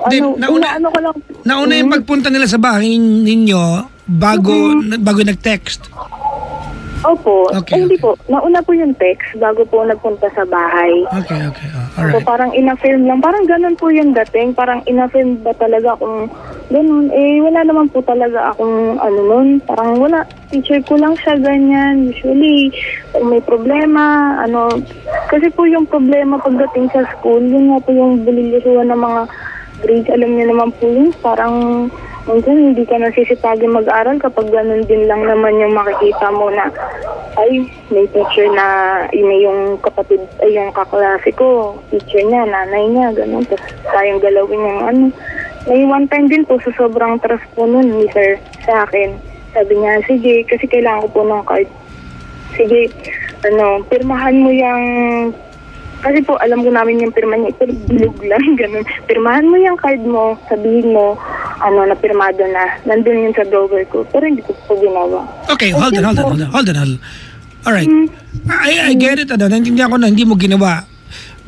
Nauna yung pagpunta nila sa bahay ninyo bago nag-text. Opo. Hindi po. Nauna po yung text bago po nagpunta sa bahay. Okay. Alright. So parang ina-film lang. Parang ganun po yung dating. Parang ina-film ba talaga kung ganun. Wala naman po talaga akong nun. Parang wala. Teacher ko lang siya ganyan. Usually, kung may problema, kasi po yung problema pagdating sa school, yun nga po yung bililisuhan ng mga grades. Alam niyo naman po yun. Parang minsan hindi ka nasisipagin mag-aral kapag ganun din lang naman yung makikita mo na may teacher na yung kapatid, yung kaklase ko, teacher niya, nanay niya, ganun. Tapos tayong galawin yung May one time din po sa sobrang trust po nun ni sir sa akin. Sabi niya, sige, kasi kailangan ko po ng card. Sige, pirmahan mo yung... Kasi po, alam ko namin yung pirma niya, pero bilog lang, ganun. Pirmahan mo yung card mo, sabihin mo, na pirmado na. Nandun yun sa drawer ko, pero hindi ko po ginawa. Okay, hold on. Alright. I get it, nandiyan ko na hindi mo ginawa.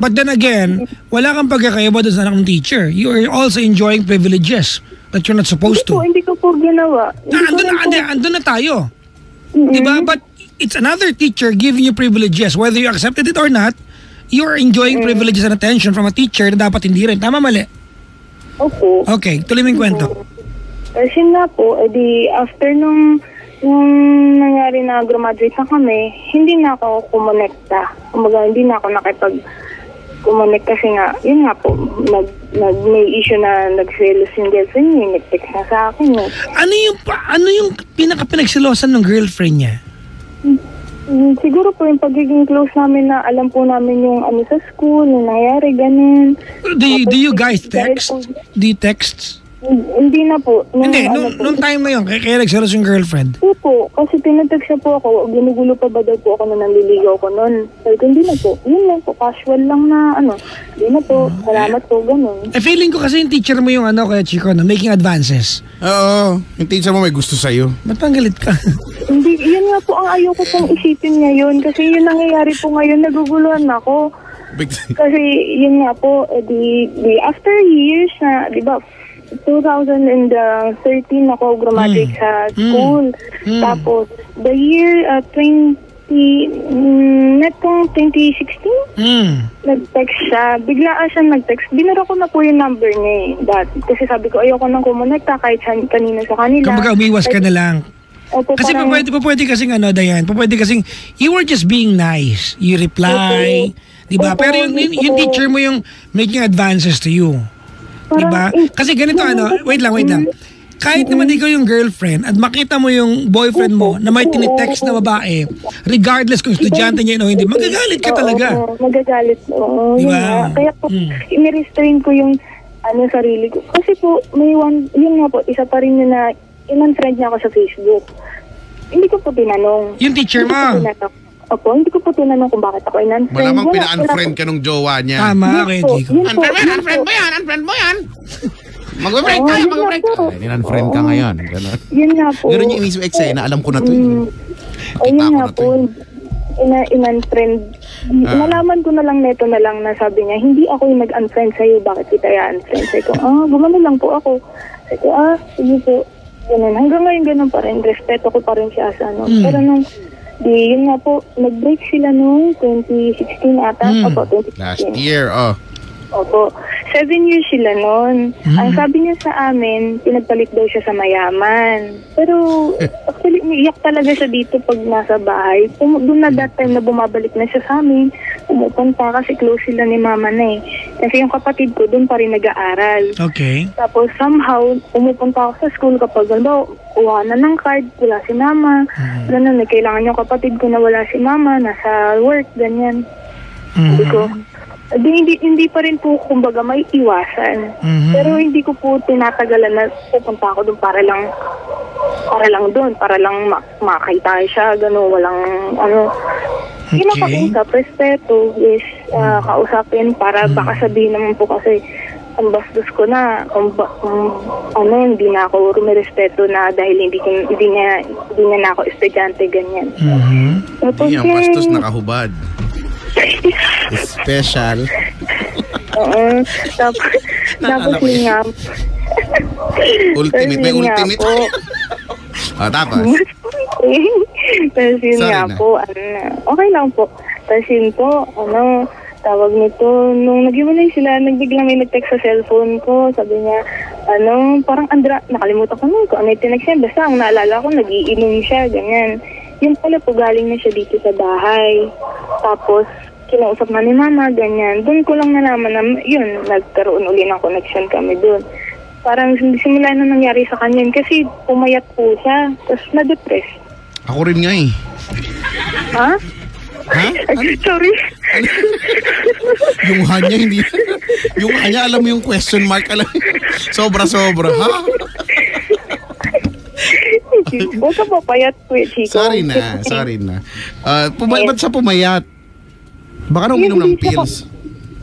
But then again, wala kang pagkakaiba doon sa anak ng teacher. You are also enjoying privileges that you're not supposed to. Hindi ko po ginawa. Andun na tayo. Diba? But it's another teacher giving you privileges. Whether you accepted it or not, you're enjoying privileges and attention from a teacher na dapat hindi rin. Tama, mali? Opo. Okay, tuloy mo yung kwento. Kasi nga po, after nung nangyari na graduate na kami, hindi na ako kumonekta. Hindi na ako nakipag-kumonect kasi nga, yun nga po, may issue na nagselos yung girlfriend niya, nag-text na sa akin. Ano yung pinaka-pinagselosan ng girlfriend niya? Siguro po yung pagiging close namin na alam po namin yung sa school, yung nangyari, ganun. Do you guys text? Do you text? Hindi na po. Nung time na yun, kaya nagselos yung girlfriend? Po, kasi tinatext siya po ako, ginugulo pa ba daw po ako na nanliligaw ko nun. Sabi ko, hindi na po. Yun lang po, casual lang na hindi na po, salamat po, ganun. Feeling ko kasi yung teacher mo yung kaya Chico, making advances. Oo, yung teacher mo may gusto sa'yo. Ba't pang galit ka? Hindi, yun nga po ang ayoko pong isipin ngayon. Kasi yun nangyayari po ngayon, naguguluhan ako. Kasi yun nga po, after years na, di ba, 2013 ako graduate sa school. Tapos, the year 2016, nag-text siya. Biglaan siya nag-text. Binara ko na po yung number niya kasi sabi ko, ayoko nang kumonekta kahit kanina sa kanila. Kumbaga, umiwas ka na lang. Opo, kasi pwede kasing Dayan, pwede kasing, you were just being nice. You reply, diba? Pero yung teacher mo yung making advances to you. Diba? Kasi ganito wait lang. Kahit naman ikaw yung girlfriend at makita mo yung boyfriend mo na may tinitext na babae, regardless kung estudyante niya o hindi, magagalit ka talaga. Magagalit. Diba? Kaya po, inirestrain ko yung sarili ko. Kasi po, yun nga po, isa pa rin yun na, in-unfriend niya ako sa Facebook. Hindi ko po tinanong. Yung teacher mo? Opo, hindi ko po tinanong kung bakit ako in-unfriend. Malamang pina-unfriend ka nung jowa niya. Tama, Kuya Chico. Unfriend mo yan. Mag-break tayo, mag-break. In-unfriend ka ngayon. Ganun. Yun nga po. Ganun yung isip eksena, alam ko na to. Ayun nga po. In-unfriend. Nalaman ko na lang neto na lang na sabi niya, hindi ako yung nag-unfriend sa'yo, bakit kita i-unfriend? Sabi ko, gumano lang po ako. Sabi ko, sige po. Ganun. Hanggang ngayon ganun pa rin. Respeto ko pa rin siya sa ano. Pero nung, yun nga po, nag-break sila nung 2016 ata. Opo, 2016. Last year, Opo. 7 years sila noon. Ang sabi niya sa amin, pinagpalit daw siya sa mayaman. Pero, actually, umiiyak talaga siya dito pag nasa bahay. Doon na that time na bumabalik na siya sa amin, pumupunta kasi close sila ni mama na eh. Kasi yung kapatid ko doon pa rin nag-aaral. Okay. Tapos somehow, pumupunta ako sa school kapag uwa na ng card, wala si mama. Ganun, kailangan yung kapatid ko na wala si mama, nasa work, ganyan. Sabi ko, hindi pa rin po kumbaga may iwasan. Pero hindi ko po tinatagalan na pupunta ako doon para lang makita siya, gano'n, walang ano. Pinapakausap, respeto, is kausapin para baka sabihin naman po kasi ang bastos ko na, hindi na ako rumirespeto na dahil hindi niya na ako estudyante, ganyan. Tapos, hindi ang bastos nakahubad. Special. Oo. Tapos yun nga. Ultimate. May ultimate. Tapos? Tapos yun nga po. Okay lang po. Tapos yun po, tawag nito, nung nag-iwalay sila, nagbiglang may nag-text sa cellphone ko. Sabi niya, parang nakalimutan ko kung ano yung tinext niya. Basta ang naalala ko, nag-iinom siya, ganyan. Yun pala po, galing na siya dito sa bahay. Tapos, kinausap na ni mama, ganyan. Doon ko lang nalaman na, yun, nagkaroon uli ng connection kami doon. Parang simula na nangyari sa kanya yun, kasi pumayat po siya, tapos na-depress. Ako rin nga eh. Ha? Ha? Sorry. Yung hanya, hindi. Yung hanya, alam mo yung question mark, alam mo. Sobra-sobra, ha? Huwag ka papayat po, Chico. Sorry na. Ba't siya pumayat? Baka nung uminom ng pills.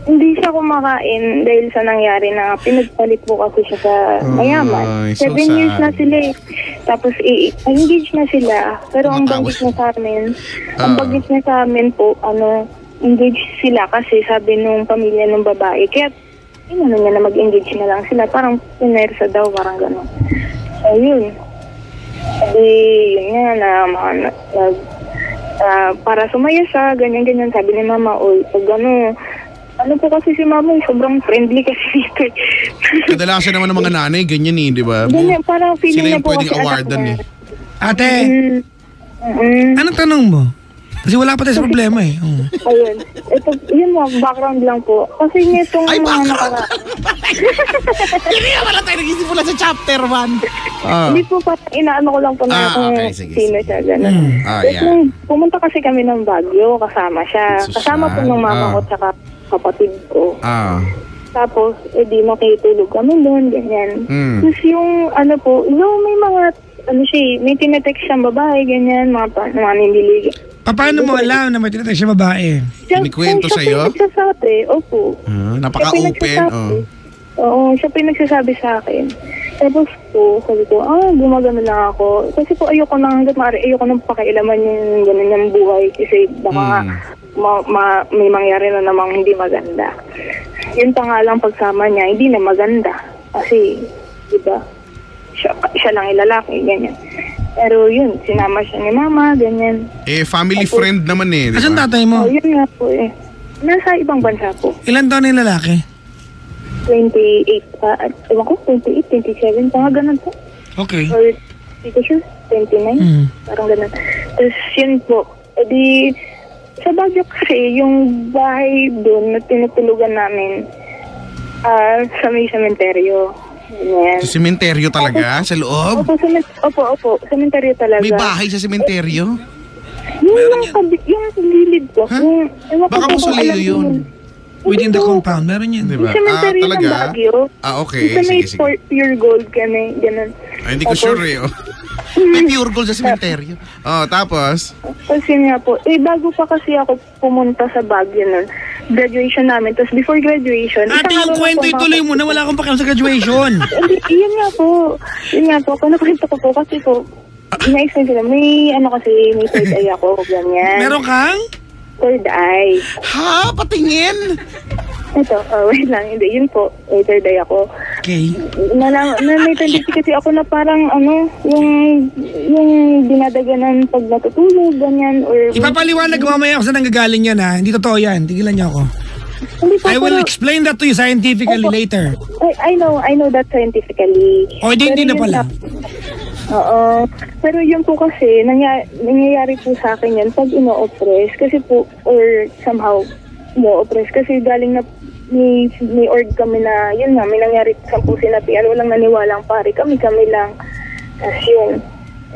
Hindi siya kumakain dahil sa nangyari na pinagpalit po kasi siya sa mayaman. 7 years na sila eh. Tapos engage na sila. Pero ang banggit niya sa amin, po, engage sila kasi sabi nung pamilya ng babae. Kaya, niya na mag-engage na lang sila. Parang pinersa daw, parang gano'n. Ayun. Yun nga para sumaya siya, ganyan-ganyan, sabi ni mama, pag po kasi si mama, sobrang friendly kasi dito. Kadalasan naman ng mga nanay, ganyan eh, di ba? Ganyan, parang feeling sila niya yung po pwedeng kasi awardan eh. Ate, anong tanong mo? Kasi wala pa tayo sa problema eh. Ayun. Yun lang, background lang po. Kasi nitong mga nakaraan. Hindi wala tayo nag-isipula sa chapter 1. Hindi po pa, inaano ko lang po na kung sino siya, gano'n. Nung pumunta kasi kami ng Baguio, kasama siya. Kasama po ng mama ko tsaka kapatid ko. Tapos, di makitulog kami doon, ganyan. Tapos yung, may mga, may tinetext siyang babae, ganyan, mga nililig. Paano mo alam na may tinatag siya babae? Kinikwento sa'yo? Siya pinagsasabi, opo. Napaka-open, Oo, siya pinagsasabi sa akin. Tapos po, sabi ko, gumagano lang ako. Kasi po ayoko nang pakialaman yung gano'n yung buhay. Kasi baka may mangyari na namang hindi maganda. Yun pa nga lang pagsama niya, hindi na maganda. Kasi, diba, siya lang ilalaki, ganyan. Pero yun, sinama siya ni mama, ganyan. Family friend naman eh, diba? Asan tatay mo? Yun nga po eh. Nasa ibang bansa po. Ilan taon yung lalaki? 28, ewan ko, 28, 27, mga ganun po. Okay. Or, dito siya, 29, parang ganun. Tapos yun po, sa Baguio kasi, yung bahay doon na tinutulugan namin, sa may sementeryo. Sa sementeryo talaga? Sa loob? Opo, sementeryo talaga. May bahay sa sementeryo? Yung gilid po. Baka mausoleo yun. Within the compound, meron yan. Diba? Cemetery ng Talaga? Baguio. Okay. Sa may Sige, sige. pure gold kami, ganun. Ay, hindi ko Tapos, sure eh. Oh. May pure gold sa cemetery. Oh, tapos? Kasi nga po, bago pa kasi ako pumunta sa Baguio nun, graduation namin. Tapos before graduation, Ate, yung kwento ituloy mo na wala akong pakialam sa graduation. Hindi, yun nga po. Kung nakwento ko po, kasi po, ina-explain sila, may third eye ako, ganyan. Meron kang? Third eye. Ha? Patingin? Ito, wait lang, hindi, yun po, may third eye ako. Okay. May tendency kasi ako na parang, yung dinadaganan pag natutulog, ganyan, or... Ipapaliwanag ko mamaya kung saan nanggagaling yan ha. Hindi totoo yan. Tigilan niyo ako. Hindi po, I will pero- explain that to you scientifically later. I know that scientifically. O, hindi Pero na yun pala. Oo. Pero yun po kasi, nangyayari po sa akin yan pag ino-oppress. Kasi po, or somehow, ino-oppress. Kasi galing na, may org kami na, yun nga, may nangyari sa po sinapian. Walang naniwalang pare. Kami lang. As yun.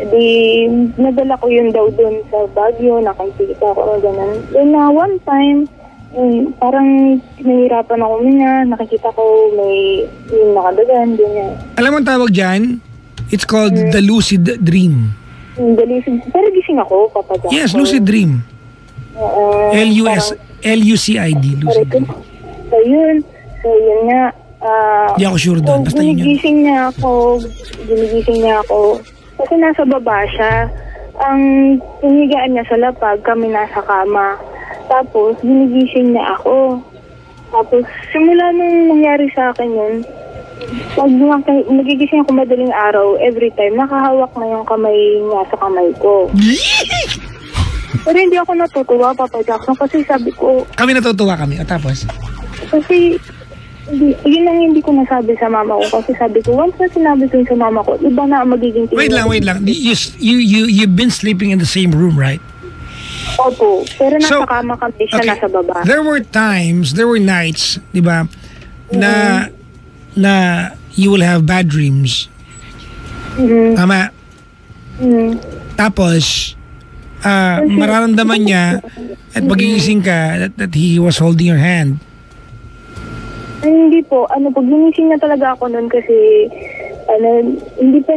Di, nadala ko yun daw dun sa Baguio, nakikita ko, gano'n. Then one time, parang nahihirapan ako nakikita ko may yung nakadagan, ganyan. Alam mo ang tawag dyan? It's called the lucid dream. Pero gising ako, kapag Yes, lucid dream. L-U-C-I-D, lucid dream. So yun nga. Di ako sure doon, basta yun yun. Ginigising niya ako. Kasi nasa baba siya. Ang hinigaan niya sa lapag, kami nasa kama. Tapos, ginigising niya ako. Tapos, simula nung nangyari sa akin yun, pag nagigising ako madaling araw, every time, nakahawak na yung kamay niya sa kamay ko. Pero hindi ako natutuwa, Papa Jackson, kasi sabi ko... Kami natutuwa kami. O tapos? Kasi, yun ang hindi ko nasabi sa mama ko. Kasi sabi ko, once na sinabi ko yun sa mama ko, iba na ang magiging tingin. Wait lang. You've been sleeping in the same room, right? Opo. Pero nasa kama kami, siya nasa baba. There were nights, di ba, na you will have bad dreams. Tama? Tapos, mararamdaman niya at magigising ka that he was holding your hand. Ay, hindi po. Pag ginising na talaga ako noon kasi, hindi pa,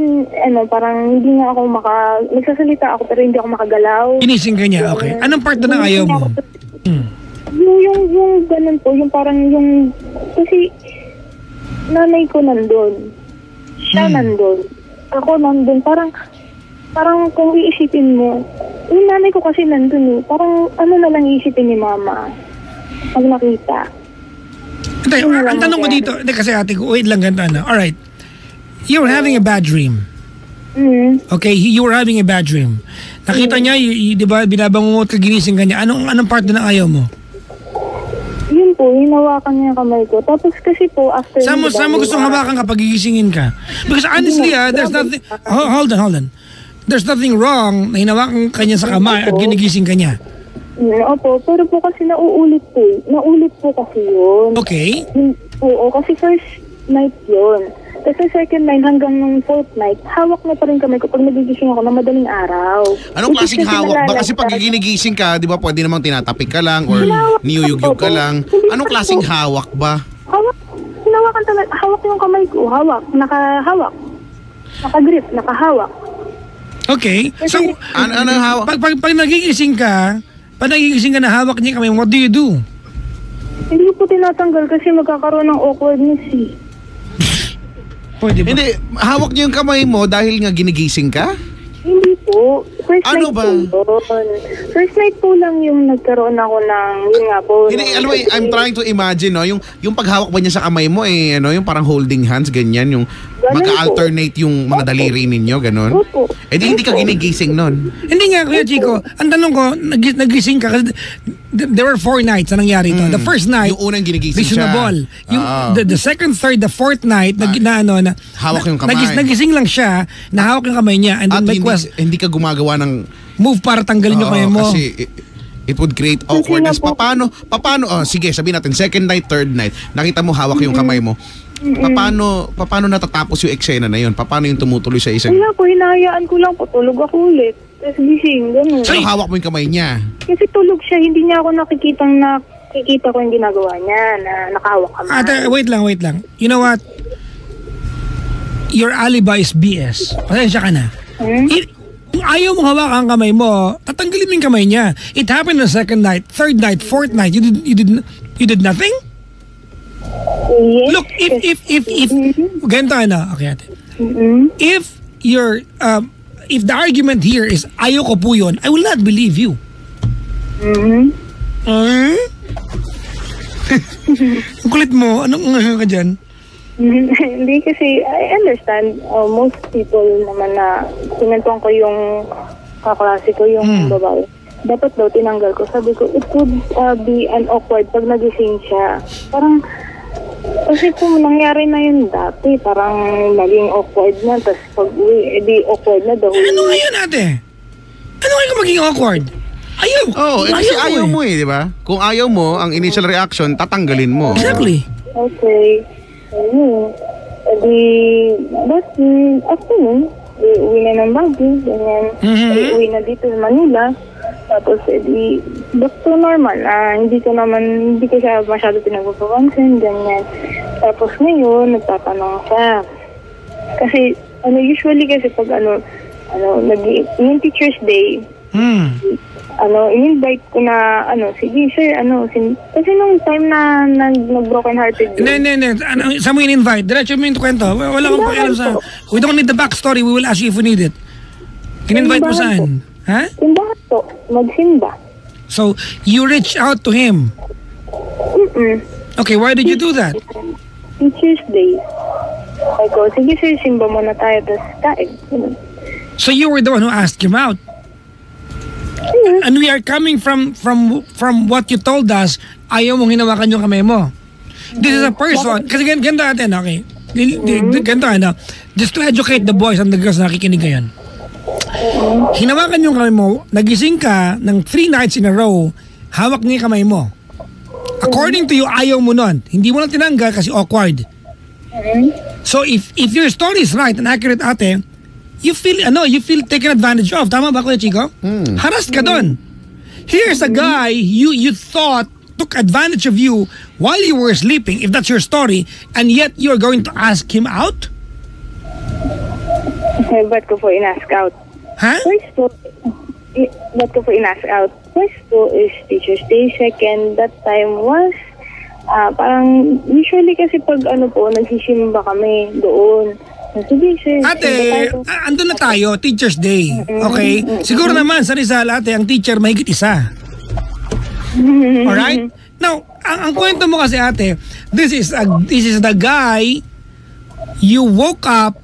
parang hindi nga ako nagsasalita ako pero hindi ako makagalaw. Ginising ka niya, okay. Anong part na ayaw mo? Yung ganun po, yung parang kasi, nanay ko nandun. Siya nandun. Ako nandun. Parang kung iisipin mo, yung nanay ko kasi nandun eh. Parang na lang iisipin ni mama. Pag nakita. Ang tanong ko dito, kasi ate ko, wait lang ganito, Alright. You were having a bad dream. Okay, you were having a bad dream. Nakita niya, di ba, binabangungot ka, ginising ka niya. Anong part na ayaw mo? Yun po, hinawakan niya kamay ko. Tapos kasi po, after... Saan mo gustong hawakan kapag gigisingin ka? Because honestly, there's nothing... Hold on. There's nothing wrong na hinawakan ka niya sa kamay at ginigising ka niya. Opo, pero po kasi nauulit po. Nauulit po kasi yun. Okay. Oo, kasi first night yun. Tapos second night hanggang nung fourth night, hawak na pa rin kami kapag nagigising ako na madaling araw. Anong klaseng hawak ba? Kasi pag ginigising ka, di ba pwede namang tinatapik ka lang or niyuyugyug ka lang. Anong klaseng hawak ba? Hinawakan talaga. Hawak yung kamay ko. Hawak. Nakahawak. Nakagrip. Nakahawak. Okay. So, ano hawak? Pag nagigising ka, na hawak niya kami, what do you do? Hindi ko po tinatanggal kasi magkakaroon ng awkwardness eh. Pwede ba? Hindi, hawak niyo yung kamay mo dahil nga ginigising ka? Hindi po. First Ano night ba? po yun. First night po lang yung nagkaroon ako ng, yun nga po. Hindi, alam mo, I'm trying to imagine, no, yung paghawak ba niya sa kamay mo, yung parang holding hands, ganyan, yung magka-alternate yung mga daliri ninyo, ganon? Opo. Eh di hindi ka ginigising nun. Hindi nga, Kuya Chico. Ang tanong ko, nagising ka kasi there were 4 nights na nangyari ito. The first night, Yung unang ginigising siya. reasonable. Yung, the second, third, the fourth night, hawak yung kamay. Nagising lang siya, nahawak yung kamay niya, and then At may hindi ka gumagawa ng move para tanggalin yung kamay mo. Kasi it would create awkwardness. Paano, sige, sabihin natin, second night, third night, nakita mo hawak yung kamay mo. Paano natatapos yung eksena na yun? Paano yung tumutuloy sa isang... Wala po, hinahayaan ko lang po. Tulog ako ulit. Tapos gising, gano'n. So hawak mo yung kamay niya? Kasi tulog siya, hindi niya ako nakikitang nakikita ko yung ginagawa niya na nakahawak kamay. Ate, wait lang. You know what? Your alibi is BS. Pasensya ka na. Kung ayaw mong hawakan ang kamay mo, tatanggalin mo yung kamay niya. It happened on the second night, third night, fourth night. You did nothing? Yes. Look, if ganito na, okay ate. If the argument here is ayoko po yun, I will not believe you. Ang kulit mo, anong ka dyan? Hindi kasi, I understand, most people naman na sinantuan ko yung kaklase ko, yung babae. Dapat daw tinanggal ko. Sabi ko, it could be an awkward pag nagising siya. Parang, kasi kung nangyari na yun dati, parang naging awkward na, tapos pag uwi, edi awkward na daw. Ano ngayon ate? Ano ngayon kung maging awkward? Ayaw. Kasi ayaw mo di ba? Kung ayaw mo, ang initial reaction, tatanggalin mo. Exactly. Okay. Ayun. Edi, afternoon, uwi na ng Baguio, ganyan. Uwi na dito sa Manila. Tapos, edi, back to normal. Hindi ko siya masyado pinagpapansin, ganyan. Tapos ngayon, nagtatanong siya. Kasi, usually kasi pag yung Teacher's Day, in-invite ko na, sige sir, kasi nung time na nag-broken hearted. Hindi. Saan mo in-invite? Diretso mo yung kwento. Wala kang pakialam sa... We don't need the backstory. We will ask you if we need it. In-invite mo saan? Ha? Simbahan po. Magsimba. So, you reached out to him? Okay, why did you do that? Teacher's Day. Ay ko, sige sir, simba muna tayo, tapos kain. So you were the one who asked him out? And we are coming from what you told us, ayaw mong hinawakan yung kamay mo. This is a person, kasi ganito natin, okay? Ganito, just to educate the boys and the girls na nakikinig ngayon. Hinawakan yung kamay mo, nagising ka ng 3 nights in a row, hawak niya yung kamay mo. According to you, ayaw mo nun. Hindi mo lang tinanggal kasi awkward. So if your story is right and accurate ate, you feel taken advantage of. Tama ba, Kuya Chico? Harassed ka doon. Here's a guy you thought took advantage of you while you were sleeping, if that's your story, and yet you're going to ask him out? Ba't ko po in-ask out? Ha? First po, ba't ko po in-ask out? First po is Teacher's Day. Second, that time was, parang usually kasi pag nagsisimba kami doon. Sige, sir. Ate, andun na tayo, Teacher's Day. Okay? Siguro naman sa Rizal, ate, ang teacher mahigit isa. Alright? Now, ang kwento mo kasi ate, this is the guy you woke up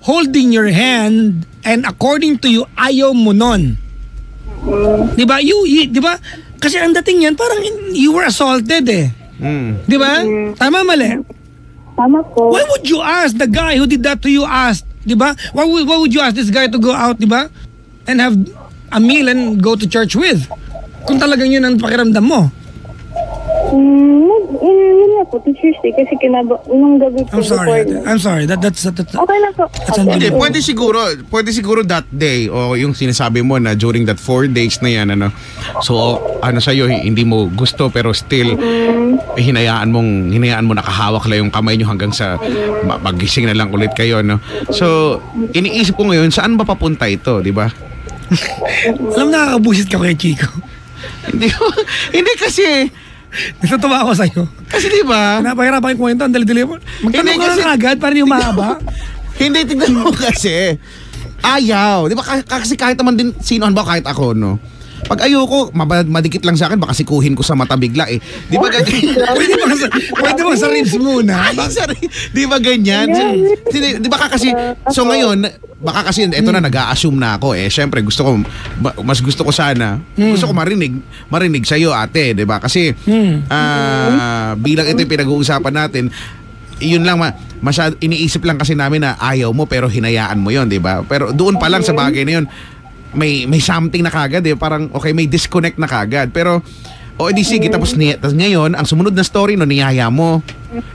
holding your hand and according to you, ayaw mo nun. Diba? Diba? Kasi ang dating yan, parang you were assaulted eh. Diba? Tama mali? Tama po. Why would you ask the guy who did that to you di ba? Why would you ask this guy to go out, di ba? And have a meal and go to church with? Kung talagang yun ang pakiramdam mo. Yun nga po, Teacher's Day, kasi nung gabi po. I'm sorry. That's okay lang po. Hindi, pwede siguro that day o yung sinasabi mo na during that 4 days na yan, so sa'yo, hindi mo gusto pero still hinayaan mo nakahawak lang yung kamay nyo hanggang sa magising na lang ulit kayo, So, iniisip ko ngayon, saan ba papunta ito, di ba? Alam, nakakabusit ka kay Chico. Hindi kasi natutuwa ako sa'yo. Kasi di ba? Napahirapan yung kwento, ang dali-dali mo. Magtanong ka lang agad para hindi umahaba. Hindi, tignan mo kasi. Ayaw. Di ba? Kasi kahit naman din, sino ba kahit ako, Pag ayoko, madikit lang sa akin, baka sikuhin ko sa mata bigla eh. Di ba ganyan? Pwede mo sa ribs muna. Di ba ganyan? Di ba kasi, so ngayon, baka kasi ito na nag-a-assume na ako eh. Syempre, mas gusto ko sana, gusto ko marinig sa'yo ate, di ba? Kasi, bilang ito yung pinag-uusapan natin, yun lang, masyado, iniisip lang kasi namin na ayaw mo pero hinayaan mo yun, di ba? Pero doon pa lang sa bagay na yun, may something na kagad eh. Parang, okay, may disconnect na kagad. Pero, edi sige, tapos ngayon, ang sumunod na story niyaya mo.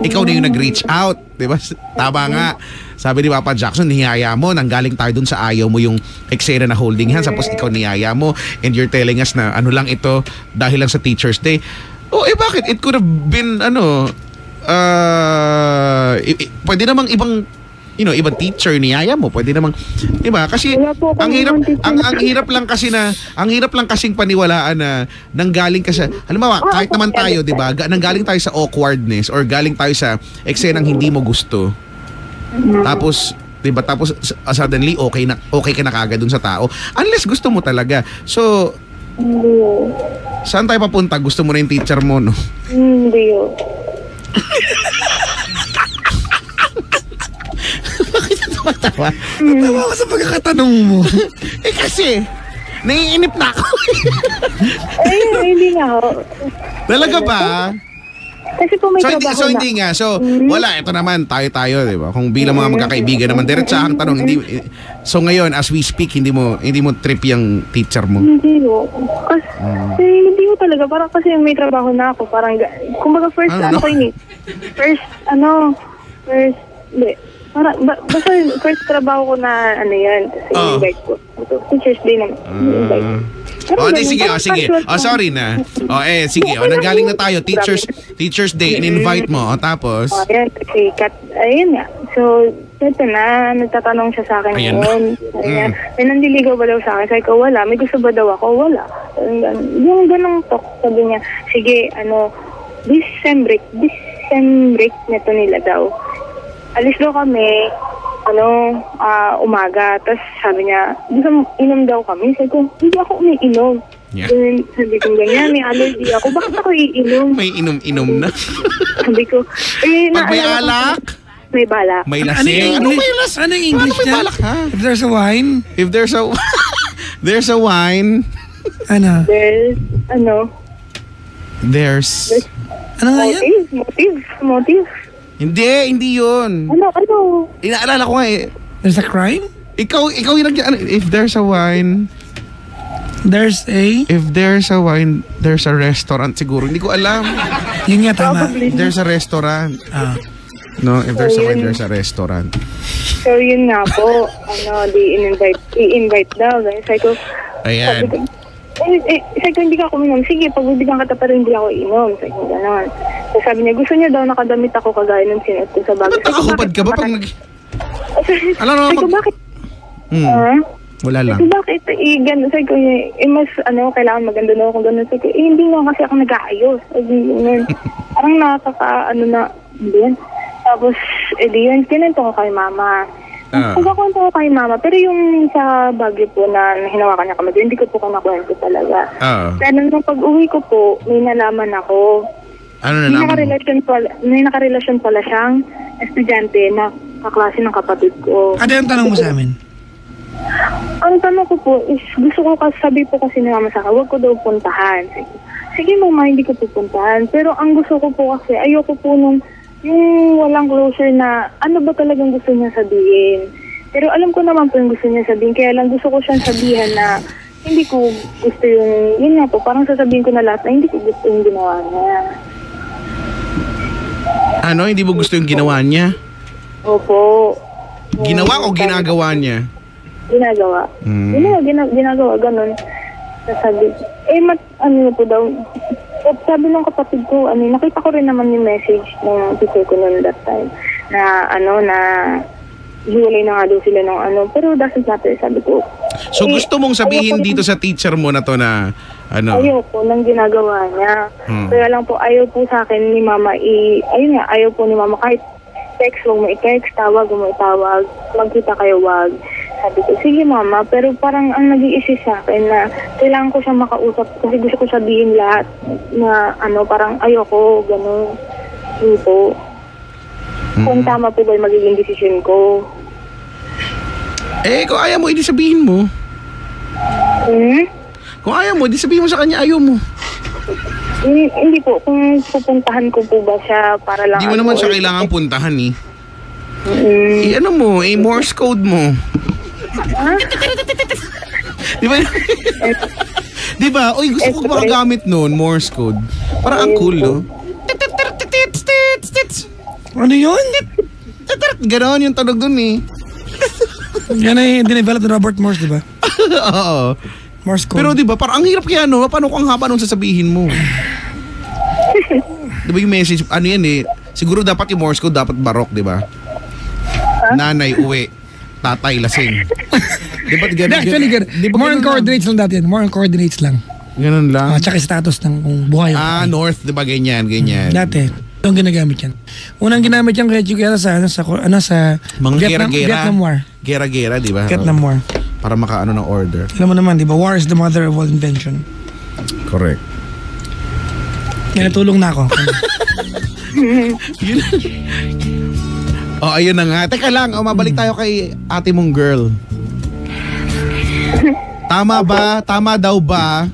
Ikaw na yung nag-reach out. Diba? Tama nga. Sabi ni Papa Jackson, niyaya mo. Nanggaling tayo dun sa ayaw mo yung eksena na holding hands. Tapos ikaw niyaya mo. And you're telling us na ano lang ito, dahil lang sa Teacher's Day. Oh, bakit? It could have been, pwede namang ibang, ibang teacher niyaya mo. Pwede namang, diba? Kasi, Wala po akong ibang teacher. ang hirap lang kasing paniwalaan na nanggaling ka sa, halimbawa, kahit naman tayo, diba? Nanggaling tayo sa awkwardness or galing tayo sa eksenang hindi mo gusto. Tapos, diba? Tapos, suddenly, okay ka na kagad dun sa tao. Unless gusto mo talaga. So, Hindi. saan tayo papunta? Gusto mo na yung teacher mo, no? Hindi. Tawa. Tawa ko sa pagkakatanong mo. Kasi, naiinip na ako. Hindi nga ho. Talaga ba? Kasi po may trabaho na. Hindi nga. So, wala. Ito naman, tayo, di ba? Kung bilang mga magkakaibigan naman, diretsahang tanong, so ngayon, as we speak, hindi mo trip yung teacher mo? Hindi ho. Kasi hindi ho talaga. Parang kasi may trabaho na ako. Parang, kumbaga first, hindi. Basta first trabaho ko na yan. Kasi invite ko. Teacher's Day naman. Sige. Sorry na. Sige. Nanggaling na tayo. Teacher's Day, in-invite mo. Tapos? Ayan, kasi ayun nga. So, ito na, nagtatanong siya sa akin noon. May nandiligaw ba daw sa akin? Sabi ko, wala. May gusto ba daw ako? Wala. Yung ganong talk, sabi niya, sige, this sem break neto nila daw. Alis daw kami, umaga. Tapos sabi niya, gusto inom daw kami. Sabi ko, hindi ako umiinom. Yeah. Sabi ko ganyan, may allergy ako. Bakit ako iinom? May inom na. Sabi ko, pag may alak? May balak. May lasing? Ano yung English may niya? balak, ha? If there's a wine? If there's a wine? Ano? There's... Ano nga yan? Motive. Hindi yun. Ano? Inaalala ko nga There's a crime? Ikaw yung if there's a wine... If there's a wine, there's a restaurant siguro. Hindi ko alam. Yun nga, tama. There's a restaurant. No, if there's a wine, there's a restaurant. So, yun nga po. I-invite daw. Sabi ko, Ayan. Sabi ko, hindi ka ako minom. Sige, pagbibigyan ka pero hindi ako inom. Sabi ko, gano'n. So, sabi niya, gusto niya daw nakadamit ako kagaya ng sinuot ko sa bago. Nakahubad ka ba pag Sabi ko, bakit? Wala lang. Sabi ko, bakit? Gano'n. Sabi ko, mas, kailangan maganda na ako gano'n. Sabi ko, hindi nga kasi ako nag-aayos. Parang hindi yan. Tapos, yun, kinento ko kay mama. Pagkakwento ko kay mama, pero yung sa Baguio po na hinawakan niya kami, hindi ko po nakwento talaga. Pero nung pag-uwi ko po, may nalaman ako. Ano nalaman? May nakarelasyon pala siyang estudyante na kaklase ng kapatid ko. Ano yung tanong mo sa amin? Ang tanong ko po is, gusto ko sabi po kasi ni mama sa akin, huwag ko daw puntahan. Sige mama, hindi ko pupuntahan. Pero ang gusto ko po kasi, ayoko po nung yung walang closure na ano ba talagang gusto niya sabihin. Pero alam ko naman po yung gusto niya sabihin. Kaya lang gusto ko siyang sabihan na hindi ko gusto yun nga po, parang sasabihin ko na lahat na hindi ko gusto yung ginawa niya. Hindi mo gusto yung ginawa niya? Opo. Ginawa o ginagawa niya? Ginagawa. Ginagawa, ganun. Sabi, po daw, sabi ng kapatid ko, nakita ko rin naman yung message ng teacher ko noon that time, na hiwalay na nga daw sila ng pero doesn't matter, sabi ko. So gusto mong sabihin dito sa teacher mo na to na, ayaw po nang ginagawa niya. Kaya lang po, ayaw po sa akin ni mama, ayaw po ni mama, kahit text, huwag mo i-text, tawag, huwag mo itawag, magkita kayo, wag. Sabi ko, sige mama, pero parang ang nag-iisip sa akin na kailangan ko siyang makausap kasi gusto ko sabihin lahat na parang ayoko, gano'n. Yun po. Kung tama po ba yung magiging decision ko. Kung ayaw mo, hindi sabihin mo. Kung ayaw mo, hindi sabihin mo sa kanya, ayaw mo. Hindi po, kung pupuntahan ko po ba siya para lang... Hindi mo naman siya kailangan puntahan Morse code mo. Di ba? Uy, gusto ko makagamit noon, Morse code. Parang ang cool, no? Ano yun? Ganon yung tunog dun Yan ay dinevelop ni Robert Morse, di ba? Oo. Morse code. Pero di ba, parang ang hirap kaya, no? Paano kung haba nung sasabihin mo? di ba yung message, ano yan eh, siguro dapat yung Morse code, dapat barok, di ba? Nanay, uwi. Tatay, lasing. Di ba? Actually, more on coordinates lang dati yan. More on coordinates lang. Ganun lang. Tsaka status ng kung buhay. North, di ba? Ganyan. Dati. Itong ginagamit yan. Unang ginamit yan kay Chikera sa mga Vietnam War. Gera-gera, di ba? Vietnam War. Para makaano ng order. Alam mo naman, di ba? War is the mother of all invention. Correct. Kaya natulong na ako. Ayun na nga. Teka lang, mabalik tayo kay ate mong girl. Tama ba? Tama daw ba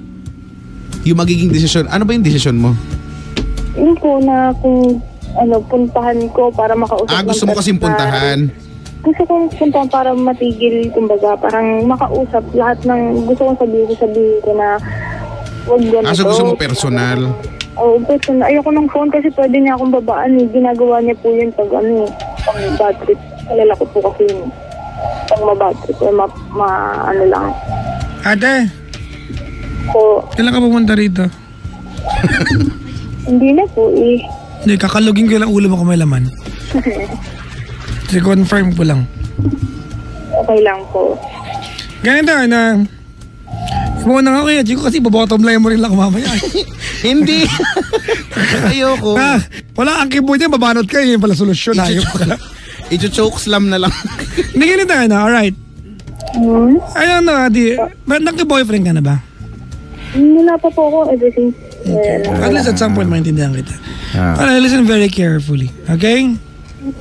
yung magiging desisyon? Ano ba yung desisyon mo? Yun po na kung puntahan ko para makausap. Gusto mo kasing puntahan? Gusto kong puntahan para matigil, kumbaga, parang makausap lahat ng gusto kong sabihin ko na wag ganito. So gusto mo personal? Oo, personal. Ayoko ng phone kasi pwede niya akong babaan. Ginagawa niya po yun pag pang bad trip. Alala ko po kasi yun. Pag ma-bad trip, lang. Ate, So, kailan ka pumunta rito? hindi na po eh. Hindi, kakalugin ko lang ulo mo kung may laman. Kasi confirm ko lang. Okay lang po. Ganito na, muna nga kaya Chico kasi bottom line mo rin lang mamaya. Hindi. Ayoko. Wala ang keyboard niya, babanot ka, yun pala solusyon. Ayoko ka. I-choke slam na lang. Hindi ganito na, alright. Ayun na, nagka-boyfriend ka na ba? Wala pa po ako ever since. At least at some point maintindihan kita. Listen very carefully, okay?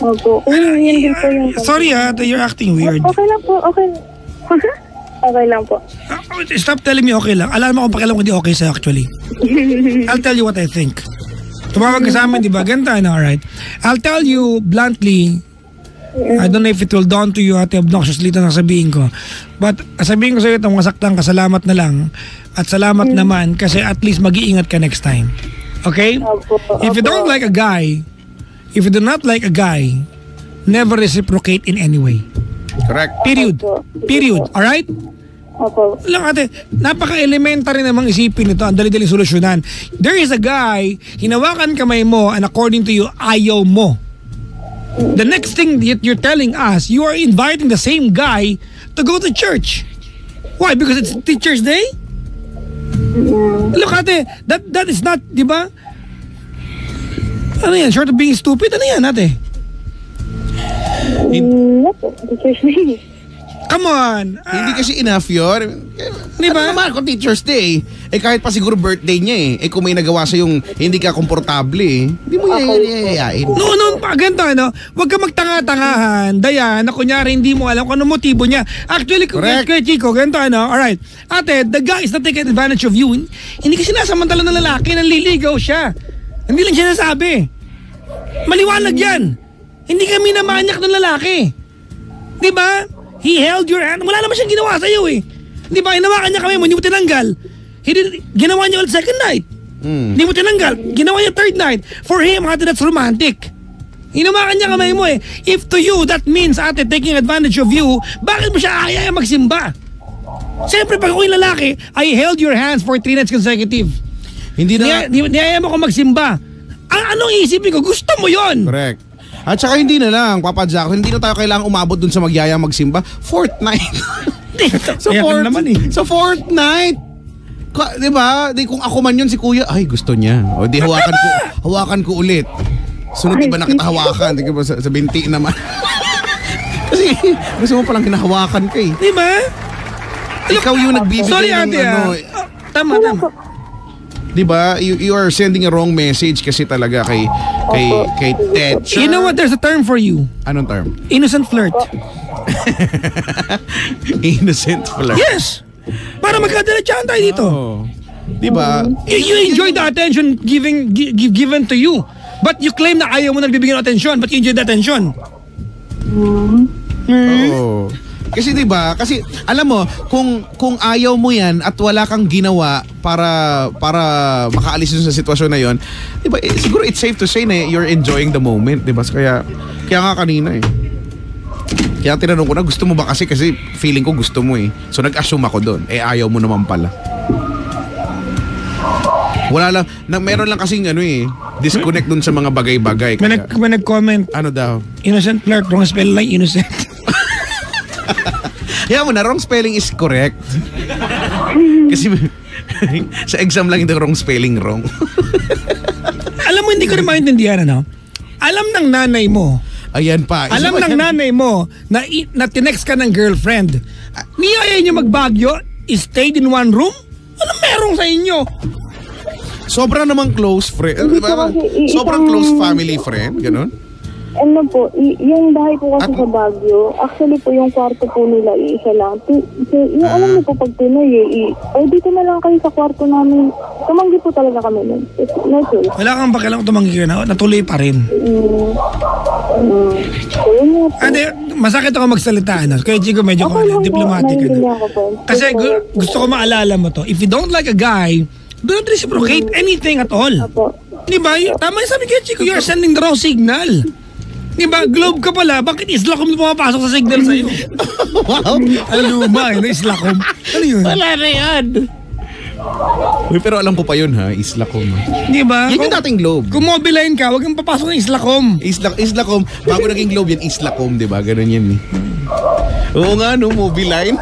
Opo. Yan din po yung... Sorry you're acting weird. Okay lang po, okay. Okay lang po. Stop telling me okay lang. Alam mo kung pakialam ko di okay sa'yo actually. I'll tell you what I think. Tumawag ka sa amin, di ba? Ganda na, alright. I'll tell you bluntly, I don't know if it will dawn to you ate obnoxiously ito na sabihin ko. But sabihin ko sa iyo ito, mga saktang kasalamat na lang. At salamat naman kasi at least mag-iingat ka next time. Okay? If you don't like a guy, if you do not like a guy, never reciprocate in any way. Correct. Period. Alright? Opo. Lang ate, napaka-elementary namang isipin ito, ang dali-dali solusyonan. There is a guy, hinawakan kamay mo and according to you, ayaw mo. The next thing that you're telling us, you are inviting the same guy to go to church. Why? Because it's Teacher's Day? Look ate, that is not, di ba? Ano yan? Short of being stupid? Ano yan ate? Teacher's Day. Come on. Hindi kasi enough yun. Di ba? Ano naman kung Teacher's Day? Kahit pa siguro birthday niya kung may nagawa sa yung hindi ka komportable hindi mo yayayain. No, ganito huwag ka magtanga-tangahan. Dayan, na kunyari hindi mo alam kung ano motibo niya. Actually, kay Chico, ganito alright. Ate, the guy is not taking advantage of you. Hindi kasi sinasamantala ng lalaki, nanliligaw siya. Hindi lang siya nasabi. Maliwanag yan. Hindi kami namanyak ng lalaki. Di ba? He held your hand. Wala naman siyang ginawa sa'yo Di ba? Hinawakan niya kami mo, hindi mo tinanggal. Ginawa niya ulit second night. Hindi mo tinanggal. Ginawa niya third night. For him, ate, that's romantic. Hinawakan niya kamay mo If to you, that means, ate, taking advantage of you, bakit mo siya ayaw magsimba? Siyempre, pag ako yung lalaki, I held your hands for 3 nights consecutive. Hindi na... Niyaya mo ko magsimba. Anong isipin ko? Gusto mo yon. Correct. At saka hindi na lang, Papa Jack, hindi na tayo kailangang umabot dun sa magyaya magsimba. Fourth night. Sa fourth night. Di ba? Kung ako man yun si Kuya, ay gusto niya. O di hawakan ko ulit. Sunod iba na kita hawakan. Di ba sa binti naman. Kasi gusto mo palang hinahawakan ka Di ba? Ikaw yung nagbibigay ng Tama. Di ba? You are sending a wrong message kasi talaga kay Teacher. You know what? There's a term for you. Anong term? Innocent flirt. Innocent flirt. Yes. Para magkadiretsahan tayo dito. Di ba? You enjoy the attention given to you. But you claim na ayaw mo nagbibigay ng attention, but you enjoy the attention. Oo. Kasi 'di ba? Kasi alam mo, kung ayaw mo 'yan at wala kang ginawa para makaalis sa sitwasyon na 'yon, 'di ba? Siguro it's safe to say na you're enjoying the moment, 'di ba? Kaya nga kanina Kaya tinanong ko na, gusto mo ba kasi feeling ko gusto mo So nag-assume ako doon. Ayaw mo naman pala. Wala lang, meron lang kasing disconnect dun sa mga bagay-bagay. May nag-comment, Ano daw? innocent flirt, wrong spell like innocent. Kaya mo na, wrong spelling is correct. Kasi sa exam lang yung wrong spelling wrong. Alam mo, hindi ko rin maintindihan, ano? Alam ng nanay mo, Ayan pa. alam ng nanay mo na tinext ka ng girlfriend. Niyaya niyo magbagyo, stayed in one room? Ano merong sa inyo? Sobrang namang close friend. Sobrang close family friend. Ganon. Ano po, yung bahay po kasi sa Baguio, actually po yung kwarto po nila, iisa lang. Yung alam mo po pag Pinoy, dito na lang kayo sa kwarto namin. Tumanggi po talaga kami nun. Wala kang pakialam kung tumanggi ka na, natuloy pa rin. Ate, masakit ako magsalita. Ano? Kaya Chico, medyo diplomatic. Kasi gusto ko maalala mo to. If you don't like a guy, don't reciprocate anything at all. Diba? Tama yung sabi kaya Chico, you are sending the wrong signal. Diba? Globe ka pala, bakit Islacom pumapasok sa signal sa'yo? Wow. Ang luma, Islacom. Ano yun? Wala na yan. Uy, pero alam ko pa yun ha, Islacom. Diba? Yan yung dating Globe. Kung mobiline ka, huwag kang papasok ng Islacom. Islacom, bago naging Globe yan, Islacom, diba? Ganun yan eh. Oo nga, no, Mobiline.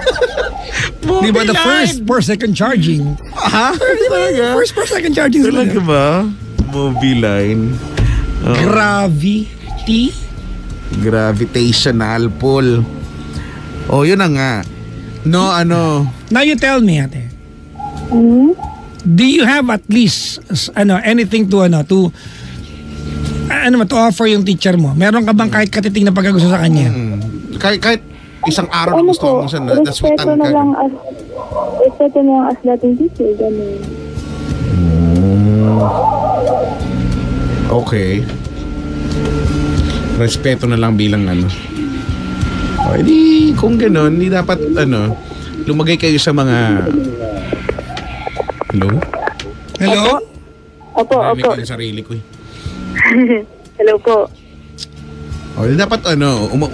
Diba the first per second charging? Ha? Talaga? First per second charging Talaga ba? Mobiline. Gravitational pull. Oh, yun na nga. No, ano. Now you tell me, ate. Do you have at least anything to offer yung teacher mo? Meron ka bang kahit katiting na pagkagusto sa kanya? Kahit isang araw na gusto mo siya, naswitan ka. Respeto na lang as dating teacher, gano'n. Okay. Respeto na lang bilang ano. O, edi, kung gano'n, hindi dapat, lumagay kayo sa mga... Hello? Hello? Opo. Narinig ko yung sarili ko eh. Hello po. O, dapat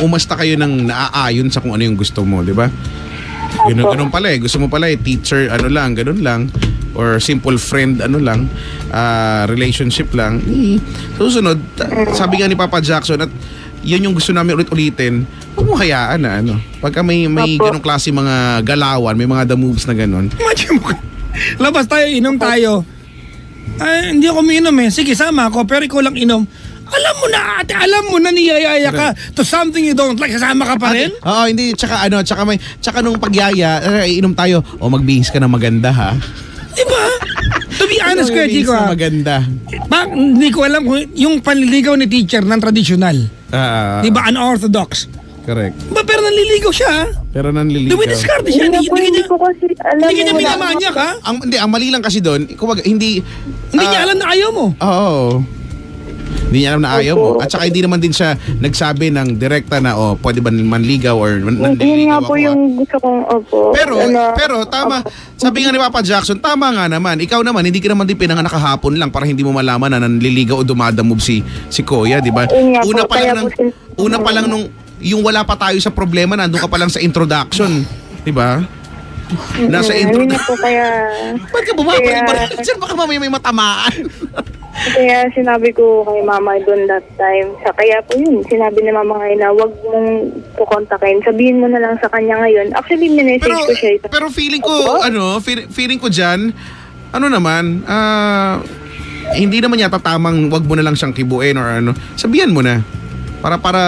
umasta kayo ng naaayon sa kung ano yung gusto mo, di ba? Ganun pala eh. Gusto mo pala eh, teacher, ganun lang. Or simple friend, relationship lang. Susunod, sabi nga ni Papa Jackson, at yun yung gusto namin ulit-ulitin, huwag mo hayaan na pagka may ganung klase mga galawan, may mga the moves na ganun. Imagine mo, labas tayo, inom tayo. Ay, hindi ako uminom eh. Sige, sama ako, pero ikaw lang inom. Alam mo na, ate, alam mo na niyayaya ka to something you don't like, kasama ka pa rin? Oo, hindi, tsaka nung pagyaya, inom tayo, magbihis ka na maganda ha. Diba? To be honest, Kuya Chico, maganda. Hindi ko alam kung yung panliligaw ni teacher ng traditional. Diba, unorthodox. Correct. Pero nanliligaw siya. Pero nanliligaw. Dumidiskarte siya. Hindi niya minamanyak ha? Ang mali lang kasi doon, hindi niya alam na ayaw mo. Oo. Hindi niya alam na ayaw mo. At saka hindi naman din siya nagsabi ng direkta na pwede ba manligaw or nanliligaw yun nga po yung gusto kong Pero tama, sabi nga ni Papa Jackson, tama nga naman. Ikaw naman, hindi ka naman din pinanganak kahapon lang para hindi mo malaman na nanliligaw o dumadamove si Kuya, di ba? Una pa lang nung yung wala pa tayo sa problema, nandun ka pa lang sa introduction, di ba? Nasa introduction. Ba't ka bumabalik? Baka mamaya may matamaan. Kaya sinabi ko kay Mama doon that time. Kaya po yun, sinabi ni Mama ngayon na huwag mong kukontakin. Sabihin mo na lang sa kanya ngayon. Actually, minessage ko siya. Pero feeling ko, feeling ko dyan, hindi naman yata tamang wag mo na lang siyang kibuin or sabihan mo na. Para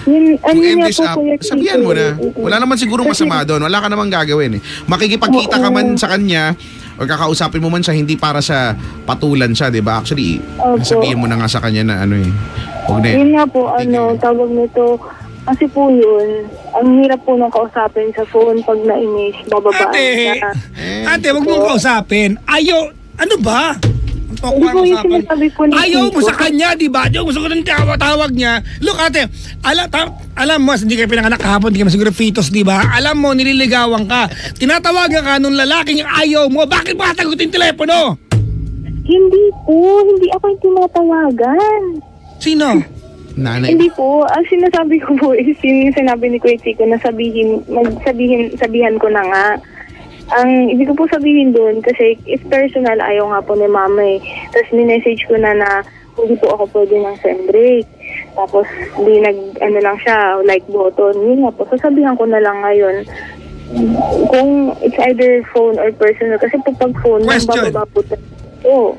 end this up, sabihan mo na. Wala naman siguro masama doon. Wala ka namang gagawin eh. Makikipagkita ka man sa kanya o kakausapin mo man siya, hindi para sa patulan siya, di ba? Actually, sabihin mo na nga sa kanya na huwag na yun nga po, tawag nito, kasi po yun, ang hirap po nung kausapin sa phone pag na-inis, bababaan siya. Ate, huwag mong kausapin. Ayaw, ano ba? Hindi po yung sinasabi po ni ayaw mo sa kanya, di ba? Gusto ko nang tawag niya. Look, ate, alam mo, hindi kayo pinanganak kahapon, hindi ka siguro fetus, di ba? Alam mo, nililigawan ka. Tinatawagan ka nung lalaking ayaw mo. Bakit ba tagutin telepono? Hindi po. Hindi ako yung tinatawagan. Sino? Nanay. Hindi po. Ang sinasabi ko po is yung sinabi ni Kuya Chico na sabihan ko na nga. Ang ibig ko po sabihin doon, kasi if personal, ayaw nga po ni mama eh. Tapos minessage ko na hindi po ako pwede ng sem break. Tapos di lang siya, like button. Yun nga po, sasabihan ko na lang ngayon. Kung it's either phone or personal. Kasi po pag phone, Question. bababa po tayo.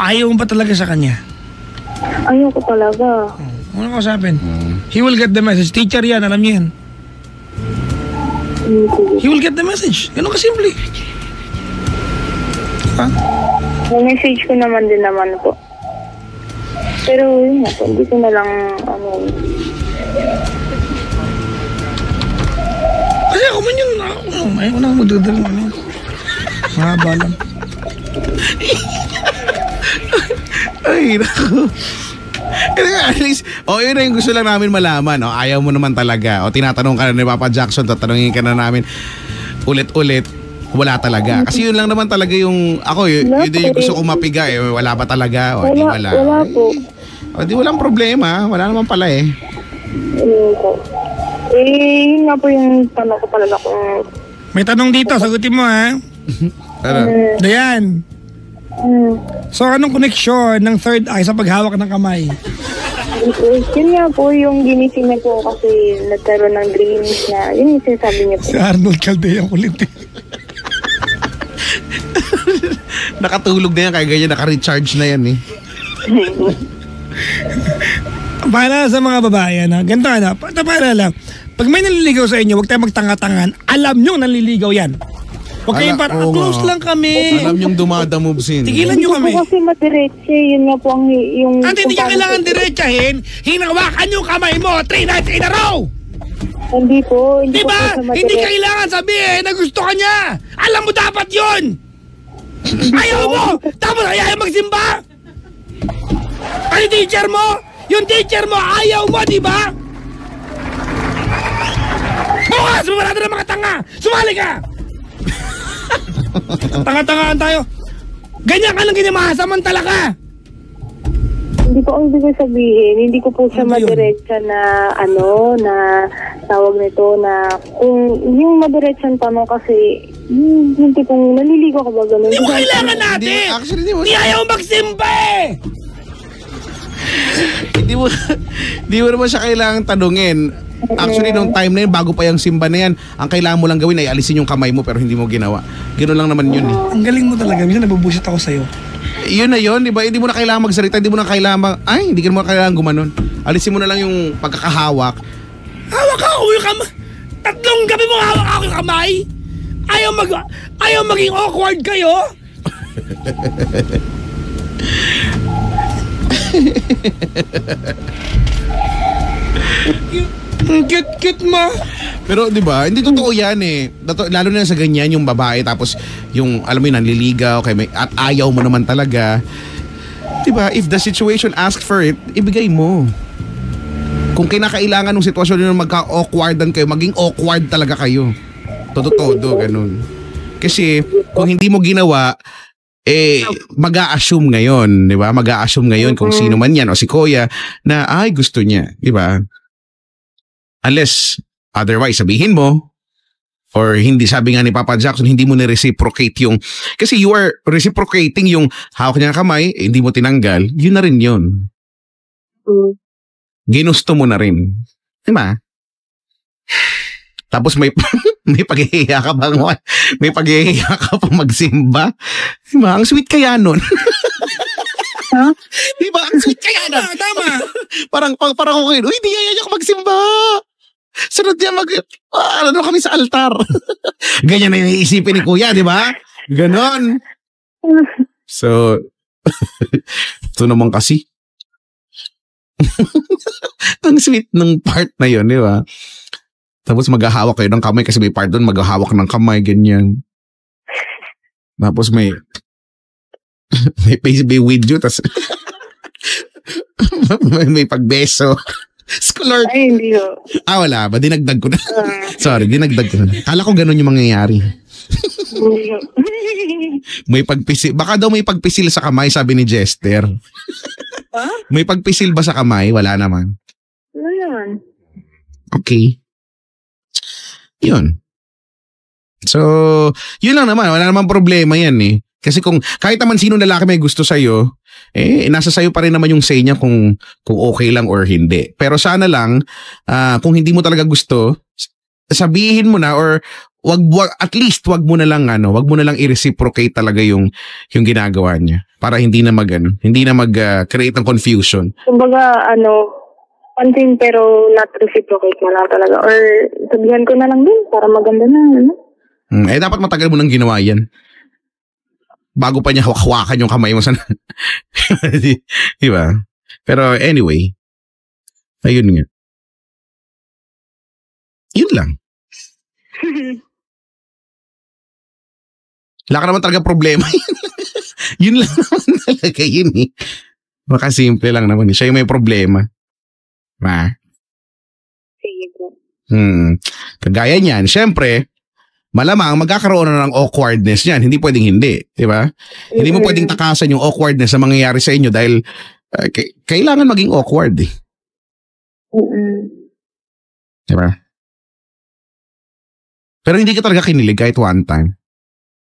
Ayaw mo ba talaga sa kanya? Ayaw ko talaga. Ano ko sabihin? He will get the message. Teacher yan, alam niya yan. He will get the message. Ganun kasimple. Ha? May message ko naman din naman po. Pero yun nga po, hindi ko na lang Kasi ako man yun. Ayaw ko na magdadal namin. Mahaba lang. Ay, naku. At least, yun na yung gusto lang namin malaman. Ayaw mo naman talaga. Tinatanong ka na ni Papa Jackson, tatanungin ka na namin ulit-ulit. Wala talaga. Kasi yun lang naman talaga yung, yun din yung gusto kong mapiga. Wala ba talaga? Di wala. Wala po. Di walang problema. Wala naman pala eh. Yun po. Yun nga po yung tanong ko talaga kung... May tanong dito, sagutin mo ha. Ano? Dayan. So anong connection ng third eye sa paghawak ng kamay? Yun nga po yung ginising niya po kasi nagkaroon ng dreams na yun yung sinasabi niya po. Si Arnold Caldea ang kulit eh. Nakatulog na yan, kaya ganyan, naka-recharge na yan eh. Para sa mga babae, ganito para lang. Pag may naliligaw sa inyo, huwag tayo magtanga-tangan. Alam nyo naliligaw yan. Huwag kayong parang close lang kami. Alam niyong dumadamove-sin. Tigilan nyo kami. Hindi po kasi madiretse, yun nga po ang yung... Hindi niya kailangan diretsahin. Hinawakan yung kamay mo 3 nights in a row. Hindi po. Hindi Diba? po sa Hindi madiretse. kailangan sabihin na gusto ka niya. Alam mo dapat yun. Ayaw mo. Tapos ayaw magsimba. Ano teacher mo? Yung teacher mo ayaw mo, diba? Bukas, sumala na ng mga tanga. Sumali ka. Tanga-tangaan tayo. Ganyan ka lang ginamasamantala ka. Hindi po ang ibig ko sabihin, hindi ko po siya Ano yun? madiretsa na na tawag nito na kung yung madiretsa tanong kasi hindi pong naliligo ka ba ganun? Hindi mo kailangan natin. Actually, di mo. Hindi ayaw magsimba eh. Hindi mo naman siya kailangang tanungin. Actually, nung time na yun, bago pa yung simba na yan, ang kailangan mo lang gawin ay alisin yung kamay mo pero hindi mo ginawa. Ganoon lang naman yun eh. Ang galing mo talaga. Minsan nabubusit ako sa'yo. Yun na yun, di ba? Hindi mo na kailangan magsalita, hindi mo na kailangan, hindi mo na kailangan gumanon. Alisin mo na lang yung pagkakahawak. Hawak ako yung kamay. 3 gabi mo hawak ako yung kamay. Ayaw maging awkward kayo. Cute mo. Pero 'di ba, hindi totoo 'yan eh. Lalo na sa ganyan yung babae tapos yung alam mo yun, nanliligaw at ayaw mo naman talaga. 'Di ba? If the situation asks for it, ibigay mo. Kung kinakailangan ng sitwasyon nyo magka-awkwardan kayo, maging awkward talaga kayo. Todo ganun. Kasi kung hindi mo ginawa, mag-a-assume ngayon, 'di ba? Mag-a-assume ngayon kung sino man 'yan o si Kuya na gusto niya, 'di ba? Unless otherwise sabihin mo or hindi, sabi nga ni Papa Jackson, hindi mo na-reciprocate yung, kasi you are reciprocating yung hawak niya ng kamay, hindi mo tinanggal, yun na rin yun. Ginusto mo na rin. Diba? Tapos may paghihiya ka bang may paghihiya ka pang magsimba? Diba? Ang sweet kaya nun. Huh? Diba? Ang sweet kaya nun. Tama. Parang ako kayo, uy, di yaya ka magsimba. Sunod niya ano kami sa altar. Ganyan na yung iisipin ni Kuya, di ba? Ganon. So, ito naman kasi. Ang sweet ng part na yun, di ba? Tapos maghahawak kayo ng kamay kasi may part doon, maghahawak ng kamay, ganyan. Tapos may video, tapos may pagbeso. Scholar. Ay, hindi ho. Wala ba? Dinagdag ko na. Sorry, dinagdag ko na. Kala ko ganun yung mangyayari. May pagpisil. Baka daw may pagpisil sa kamay, sabi ni Jester. May pagpisil ba sa kamay? Wala naman. Ano yan? Okay. Yun. So, yun lang naman. Wala namang problema yan eh. Kasi kung kahit naman sino lalaki may gusto sa'yo, nasa sa'yo pa rin naman yung say niya kung okay lang or hindi. Pero sana lang, kung hindi mo talaga gusto, sabihin mo na or at least wag mo na lang i-reciprocate talaga yung ginagawa niya para hindi na mag-create ng confusion. Kumbaga, pansin pero not reciprocate na lang talaga. Or sabihan ko na lang din para maganda na. Dapat matagal mo nang ginawa yan. Bago pa niya hawak-hawakan yung kamay mo sana. Di ba? Pero anyway, ayun nga. Yun lang. Wala ka naman talaga problema. Yun lang naman talaga yun eh. Baka simple lang naman. Siya yung may problema. Sige po. Kagaya niyan, syempre, malamang magkakaroon na ng awkwardness niyan. Hindi pwedeng hindi. Di ba? Hindi mo pwedeng takasan yung awkwardness na mangyayari sa inyo dahil kailangan maging awkward eh. Di ba? Pero hindi ka talaga kinilig kahit one time.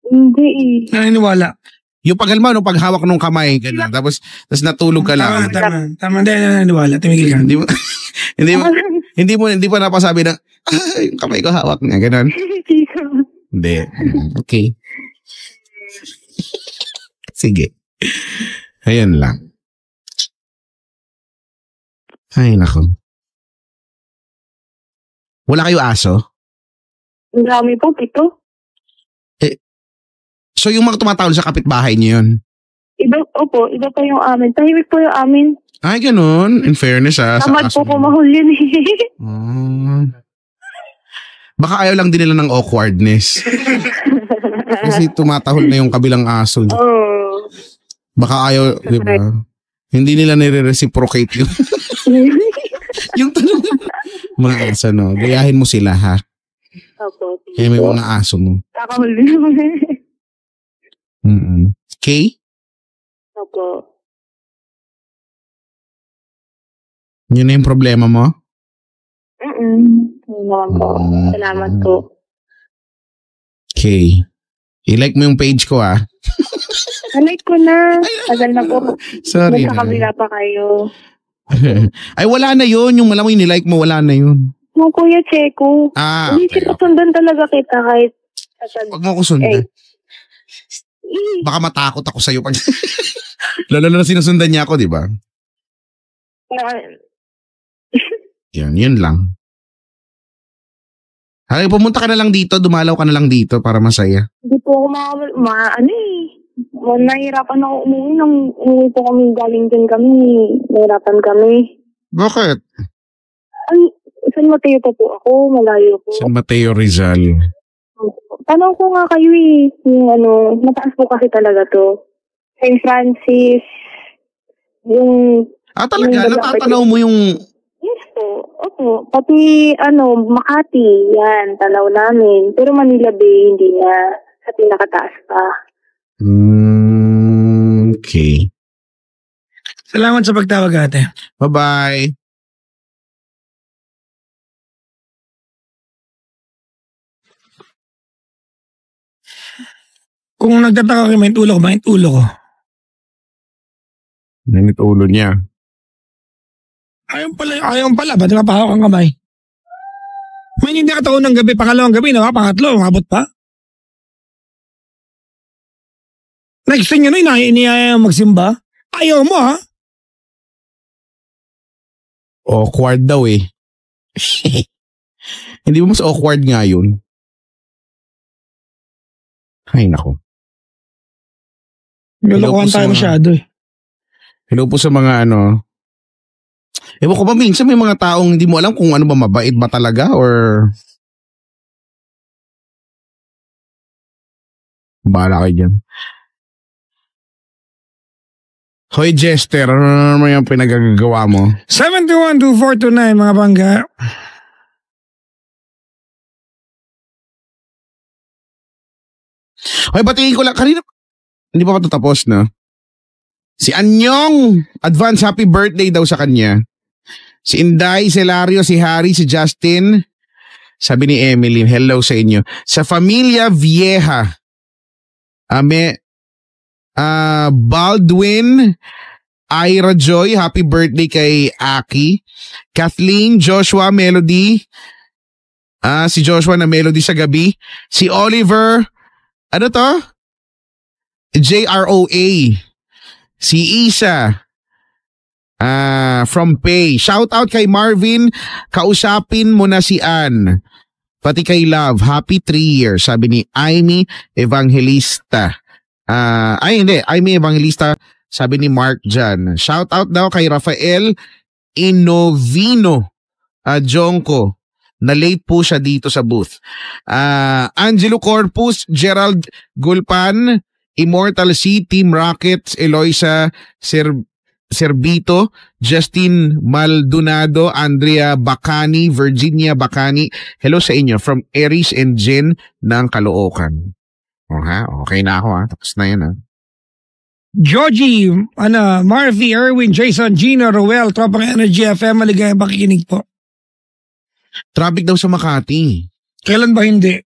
Hindi Naniniwala. Yung paghawak ng kamay, ganun. Tapos natulog ka lang. Tama. Hindi, naniniwala. Tumigil ka. Hindi mo napasabi na, yung kamay ko hawak niya, ganun. Hindi. Okay. Sige. Ayan lang. Ay, nako. Wala kayo aso? Ang dami po, 7. So yung mga tumatawag sa kapitbahay niyo yun? Iba pa yung amin. Tahimik po yung amin. Ay, ganun. In fairness Tamad po kumahul yun eh. Baka ayaw lang din nila ng awkwardness. Kasi tumatahol na yung kabilang aso. Baka ayaw, di ba? Hindi nila nire-reciprocate yun. Yung tanong, mga aso, no? Gayahin mo sila, ha? Opo. Kaya may mga aso mo. Kakahul din naman eh. Okay? Opo. Yun na yung problema mo? Yun naman po. Salamat po. Okay. I-like mo yung page ko, ah. Like ko na. Tagal na po. Sorry. Nagkakabila pa kayo. Ay, wala na yun. Yung malamang yung nilike mo, wala na yun. Mo, Kuya Checo. Hindi Okay. sundan talaga kita kahit Huwag mo ko sundan. Baka matakot ako sa'yo pag lalo na sinusundan niya ako, di ba? Yun lang. Ay, pumunta ka na lang dito, dumalaw ka na lang dito para masaya. Hindi po ako nahihirapan ako umuwi nang umuwi po kami galing din kami. Nahirapan kami. Bakit? San Mateo pa po ako, malayo po. San Mateo Rizal. Tanong ko nga kayo eh, yung mataas po kasi talaga to. St. Francis, yung... Talaga? Natatanaw mo yung... Yes po, opo. Pati, Makati, yan, tanaw namin. Pero Manila Bay, hindi nga sa pinakataas pa. Okay. Salamat sa pagtawag, ate. Bye-bye. Kung nagtataka kayo, may ulo ko. Nanit ulo niya. Ayaw pala. Ba't napahawak ang kamay? May hindi ka taon ng gabi, pangalawang gabi, pangatlo, umabot pa. Next thing yun, iniyaya magsimba. Ayaw mo, ha? Awkward daw eh. Hindi mo mas awkward nga yun. Ay, nako. Lulukuhan tayo masyado eh. Hello po sa mga ewan ko ba, minsan may mga taong hindi mo alam kung ano ba, mabait ba talaga or bahala kayo dyan. Hoy Jester, ano naman yung pinagagawa mo? 721-2429 mga bangga. Hoy, batiin ko lang. Kanina, hindi pa tapos na. Si Anyong, advance happy birthday daw sa kanya. Si Inday, si Lario, si Harry, si Justin, Sabi ni Emily, hello sa inyo. Sa Familia Vieja, Baldwin, Ira Joy, happy birthday kay Aki. Kathleen, Joshua, Melody. Si Joshua na Melody sa gabi. Si Oliver, ano to? JROA. Si Isa. From Pay. Shout out kay Marvin. Kausapin mo na si Ann. Pati kay Love. Happy 3 years. Sabi ni Amy Evangelista. Amy Evangelista. Sabi ni Mark Jan. Shout out daw kay Rafael Inovino Jonko. Na late po siya dito sa booth. Angelo Corpus, Gerald Gulpan, Immortal C, Team Rockets, Eloisa Servito, Justin Maldonado, Andrea Bacani, Virginia Bacani. Hello sa inyo from Aries and Jen ng Caloocan. Okay na ako Tapos na yan Georgie, Marvy, Erwin, Jason, Gino, Roel, Tropang Energy FM, maligayang pakikinig po. Traffic daw sa Makati. Kailan ba hindi?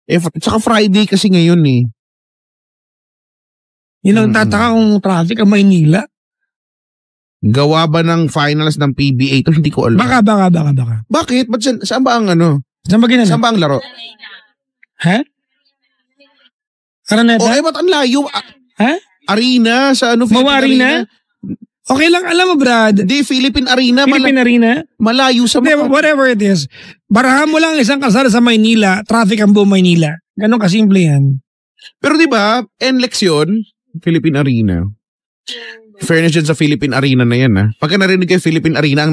Tsaka Friday kasi ngayon Yun ang tataka kung traffic ang Maynila. Gawa ba ng finals ng PBA? Ito hindi ko alam. Baka. Bakit? Saan ba ang Saan ba ginala? Saan ba ang laro? Ha? Araneta? Ba't ang layo? Ha? Arena sa Mawa Arena? Okay lang, alam mo Brad. Di, Philippine Arena. Philippine Arena? Malayo sa whatever it is. Barahan mo lang isang kalsada sa Maynila, traffic ang buong Maynila. Ganon kasimple yan. Pero di ba, NLEX yun, Philippine Arena. Fairness dyan sa Philippine Arena na yan Pagka narinig kayo Philippine Arena,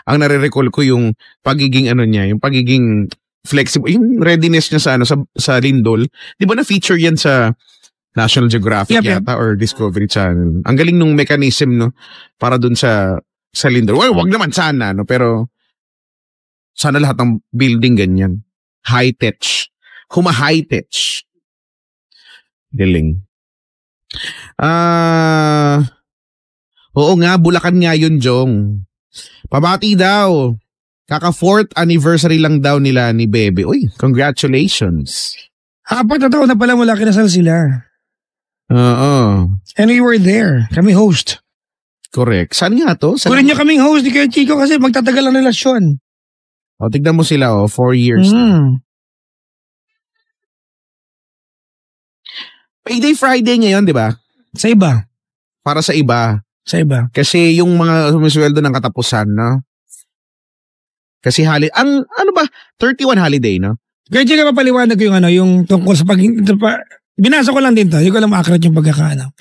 ang nare-recall ko yung pagiging yung pagiging flexible, yung readiness niya sa Lindol. Di ba na-feature yan sa National Geographic yata or Discovery Channel. Ang galing nung mechanism para dun sa Lindol. Well, wag naman sana pero sana lahat ng building ganyan. High-tech. High-tech. Galing. Oo nga, Bulacan nga yun, Jong. Pabati daw. Kaka 4th anniversary lang daw nila ni Bebe. Uy, congratulations. 4 na taon na pala mula kinasal sila. Oo. And we were there. Kami host. Correct. Saan nga to? Kunin niyo kaming host ni Kuya Chico kasi magtatagal ang relasyon. Tignan mo sila 4 years. Payday Friday ngayon, di ba? Sa iba. Para sa iba. Sa iba. Kasi yung mga sumisweldo ng katapusan, Kasi ang 31 holiday, Kaya Chico, papaliwanag ko yung tungkol sa binasa ko lang din to. Hindi ko alam accurate yung pagkakaano.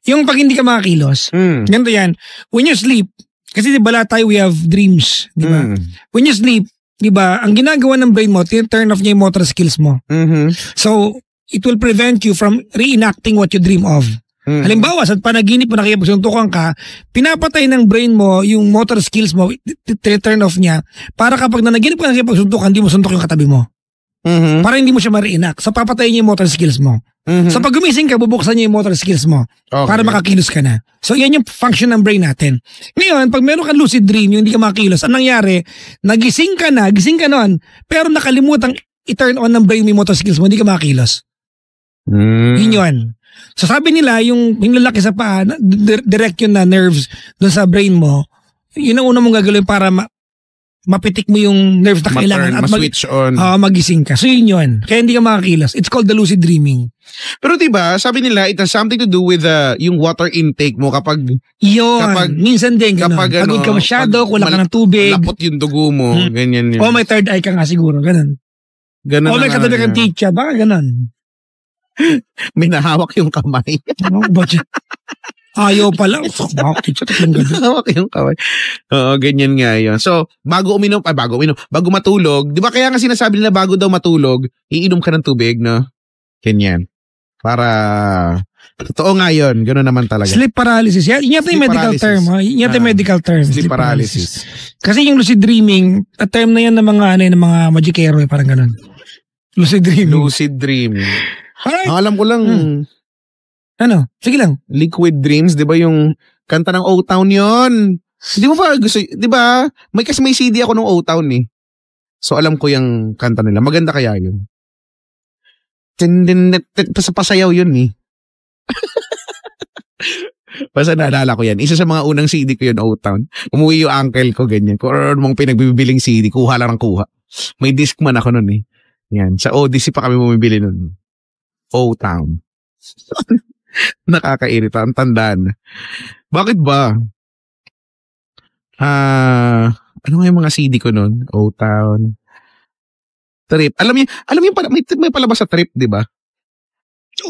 Yung pag hindi ka makakilos, ganito yan. When you sleep, kasi di ba lahat tayo we have dreams, di ba? When you sleep, di ba, ang ginagawa ng brain mo, turn off niya yung motor skills mo. So, it will prevent you from reenacting what you dream of. Halimbawa, sa panaginip mo nakikipagsuntukan ka, pinapatay ng brain mo yung motor skills mo, turn off niya, para kapag nanaginip ka nakikipagsuntukan, hindi mo suntok yung katabi mo. Para hindi mo siya ma-reenact. So, papatayin niya yung motor skills mo. So, pag gumising ka, bubuksan niya yung motor skills mo para makakilos ka na. So, yan yung function ng brain natin. Ngayon, pag meron kang lucid dream, yung hindi ka makakilos, anong nangyari? Gising ka noon, pero nakalimutan i-turn on ng brain mo yung motor skills mo, hindi ka makakilos. Yun. So, sabi nila, yung lalaki sa paa, direct yun na nerves doon sa brain mo, yun ang una mong gagawin para mapitik mo yung nerves na kailangan at ma-switch on. Magising ka. So yun. Kaya hindi ka makakilos. It's called the lucid dreaming. Pero diba, sabi nila, it has something to do with yung water intake mo kapag... Minsan din, gano'n. Pagod ka masyado, kulang ka ng tubig. Malapot yung dugo mo, ganyan yun. May third eye ka nga siguro, gano'n. May katabi kang teacher, baka gano'n. May nahawak yung kamay. Ayaw pala. Hawak yung kamay. Oo, ganyan nga yun. So, bago matulog, di ba kaya nga sinasabi nila bago daw matulog, iinom ka ng tubig, no? Ganyan. Para, totoo nga yun. Gano'n naman talaga. Sleep paralysis. Yan yung medical term. Yan yung medical term. Sleep paralysis. Kasi yung lucid dreaming, at term na yan ng mga magikero, parang gano'n. Lucid dreaming. Alright. Alam ko lang, Sige lang. Liquid Dreams, di ba yung kanta ng O-Town yun? Di mo ba gusto, di ba? May CD ako ng O-Town So alam ko yung kanta nila. Maganda kaya yun. Pasayaw yun eh. Basta naalala ko yan. Isa sa mga unang CD ko yun, Old Town. Umuwi yung uncle ko, ganyan. Kung ano mong pinagbibiling CD, kuha lang ng kuha. May Discman ako nun eh. Yan. Sa Odyssey pa kami bumibili nun. Old Town. Nakakairita. Ang tandaan. Bakit ba? Ano nga yung mga CD ko nun? Old Town. Trip. Alam niyo may palabas sa Trip, di ba?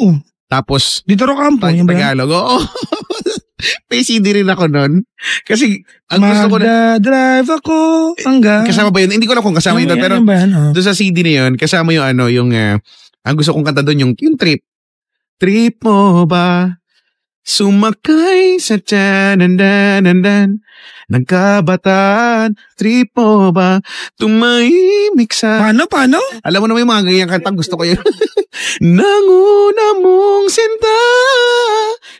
Oo. Tapos, Dito ro kampo. Yung ba? Tagalog. Oo. May CD rin ako nun. Kasi, ang gusto ko na... Magda-drive ako hanggang... Kasama ba yun? Hindi ko alam kung kasama yun. Pero, doon sa CD na yun, kasama yung ang gusto kong kanta doon, yung Trip. Trip mo ba? Sumakay sa tiyan-dan-dan-dan ng kabataan. Trip mo ba? Tumahimik sa... Paano? Alam mo naman yung mga ganyang kanta, gusto ko yun. Nanguna mong sinta.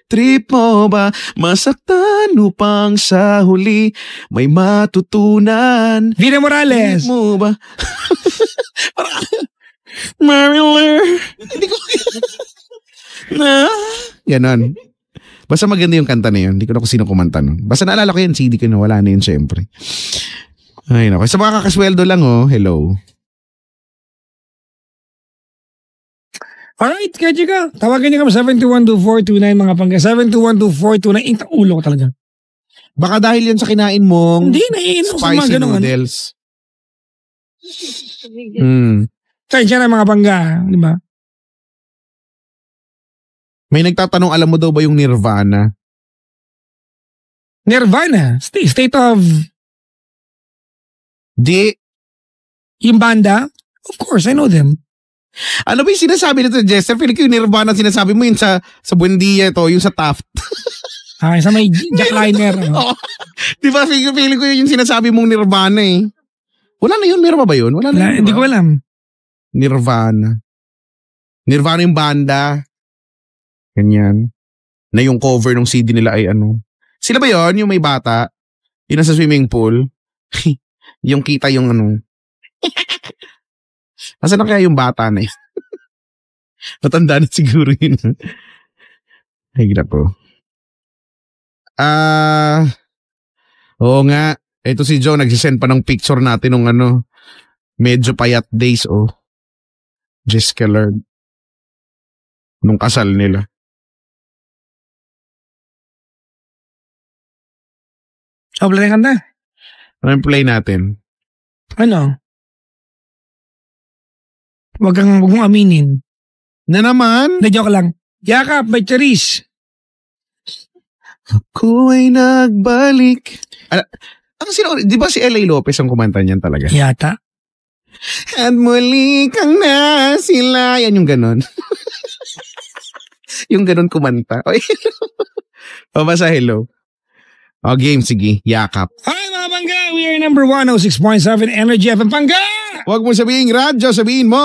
Trip mo ba? Masaktan upang sa huli may matutunan. Vina Morales. Trip mo ba? Mariller. Hindi ko... Ganon. Basta maganda yung kanta na yun. Hindi ko na kung sino kumanta nun. Basta naalala ko yan, CD ko na wala na yun syempre. Ay naku. Sa mga kakasweldo lang hello. Alright, kaya ka. Tawagan niyo kami 7212429 mga pangga. 7212429. Intang ulo ko talaga. Baka dahil yan sa kinain mong Hindi, naiinom sa mga spicy ganun. noodles. Siya na mga pangga, di ba? May nagtatanong, alam mo daw ba yung Nirvana? Nirvana? State of... Di. Yung banda? Of course, I know them. Ano ba yung sinasabi nito, Jester? Feeling ko yung Nirvana sinasabi mo yun sa Buendia to, yung sa Taft. Sa may jackliner. Oh. Di ba, feeling ko yun yung sinasabi mong Nirvana eh. Wala na yun, meron pa ba yun? Wala na yun. Hindi ko alam. Nirvana yung banda. Ganyan. Na yung cover ng CD nila ay ano. Sila ba yun? Yung may bata? Yung nasa swimming pool? Yung kita yung ano. Nasaan na kaya yung bata na yun? Matanda na siguro yun. Ay, gila po. Oo nga. Ito si Joe, nagsisend pa ng picture natin ng ano. Medyo payat days, Jessica Lerd. Nung kasal nila. Play ka na. Ano play natin? Ano? Huwag mong aminin. Na naman? Na joke lang. Yakap by Charis. Ako ay nagbalik. Di ba si L.A. Lopez ang kumanta niyan talaga? Yata. At muli kang nasila. Yan yung ganon. Yung ganon kumanta. Pabasa hello. Game, sige. Yakap. Hi mga Pangga! We are number 106.7 Energy FM Pangga! Huwag mo sabihin radyo, sabihin mo.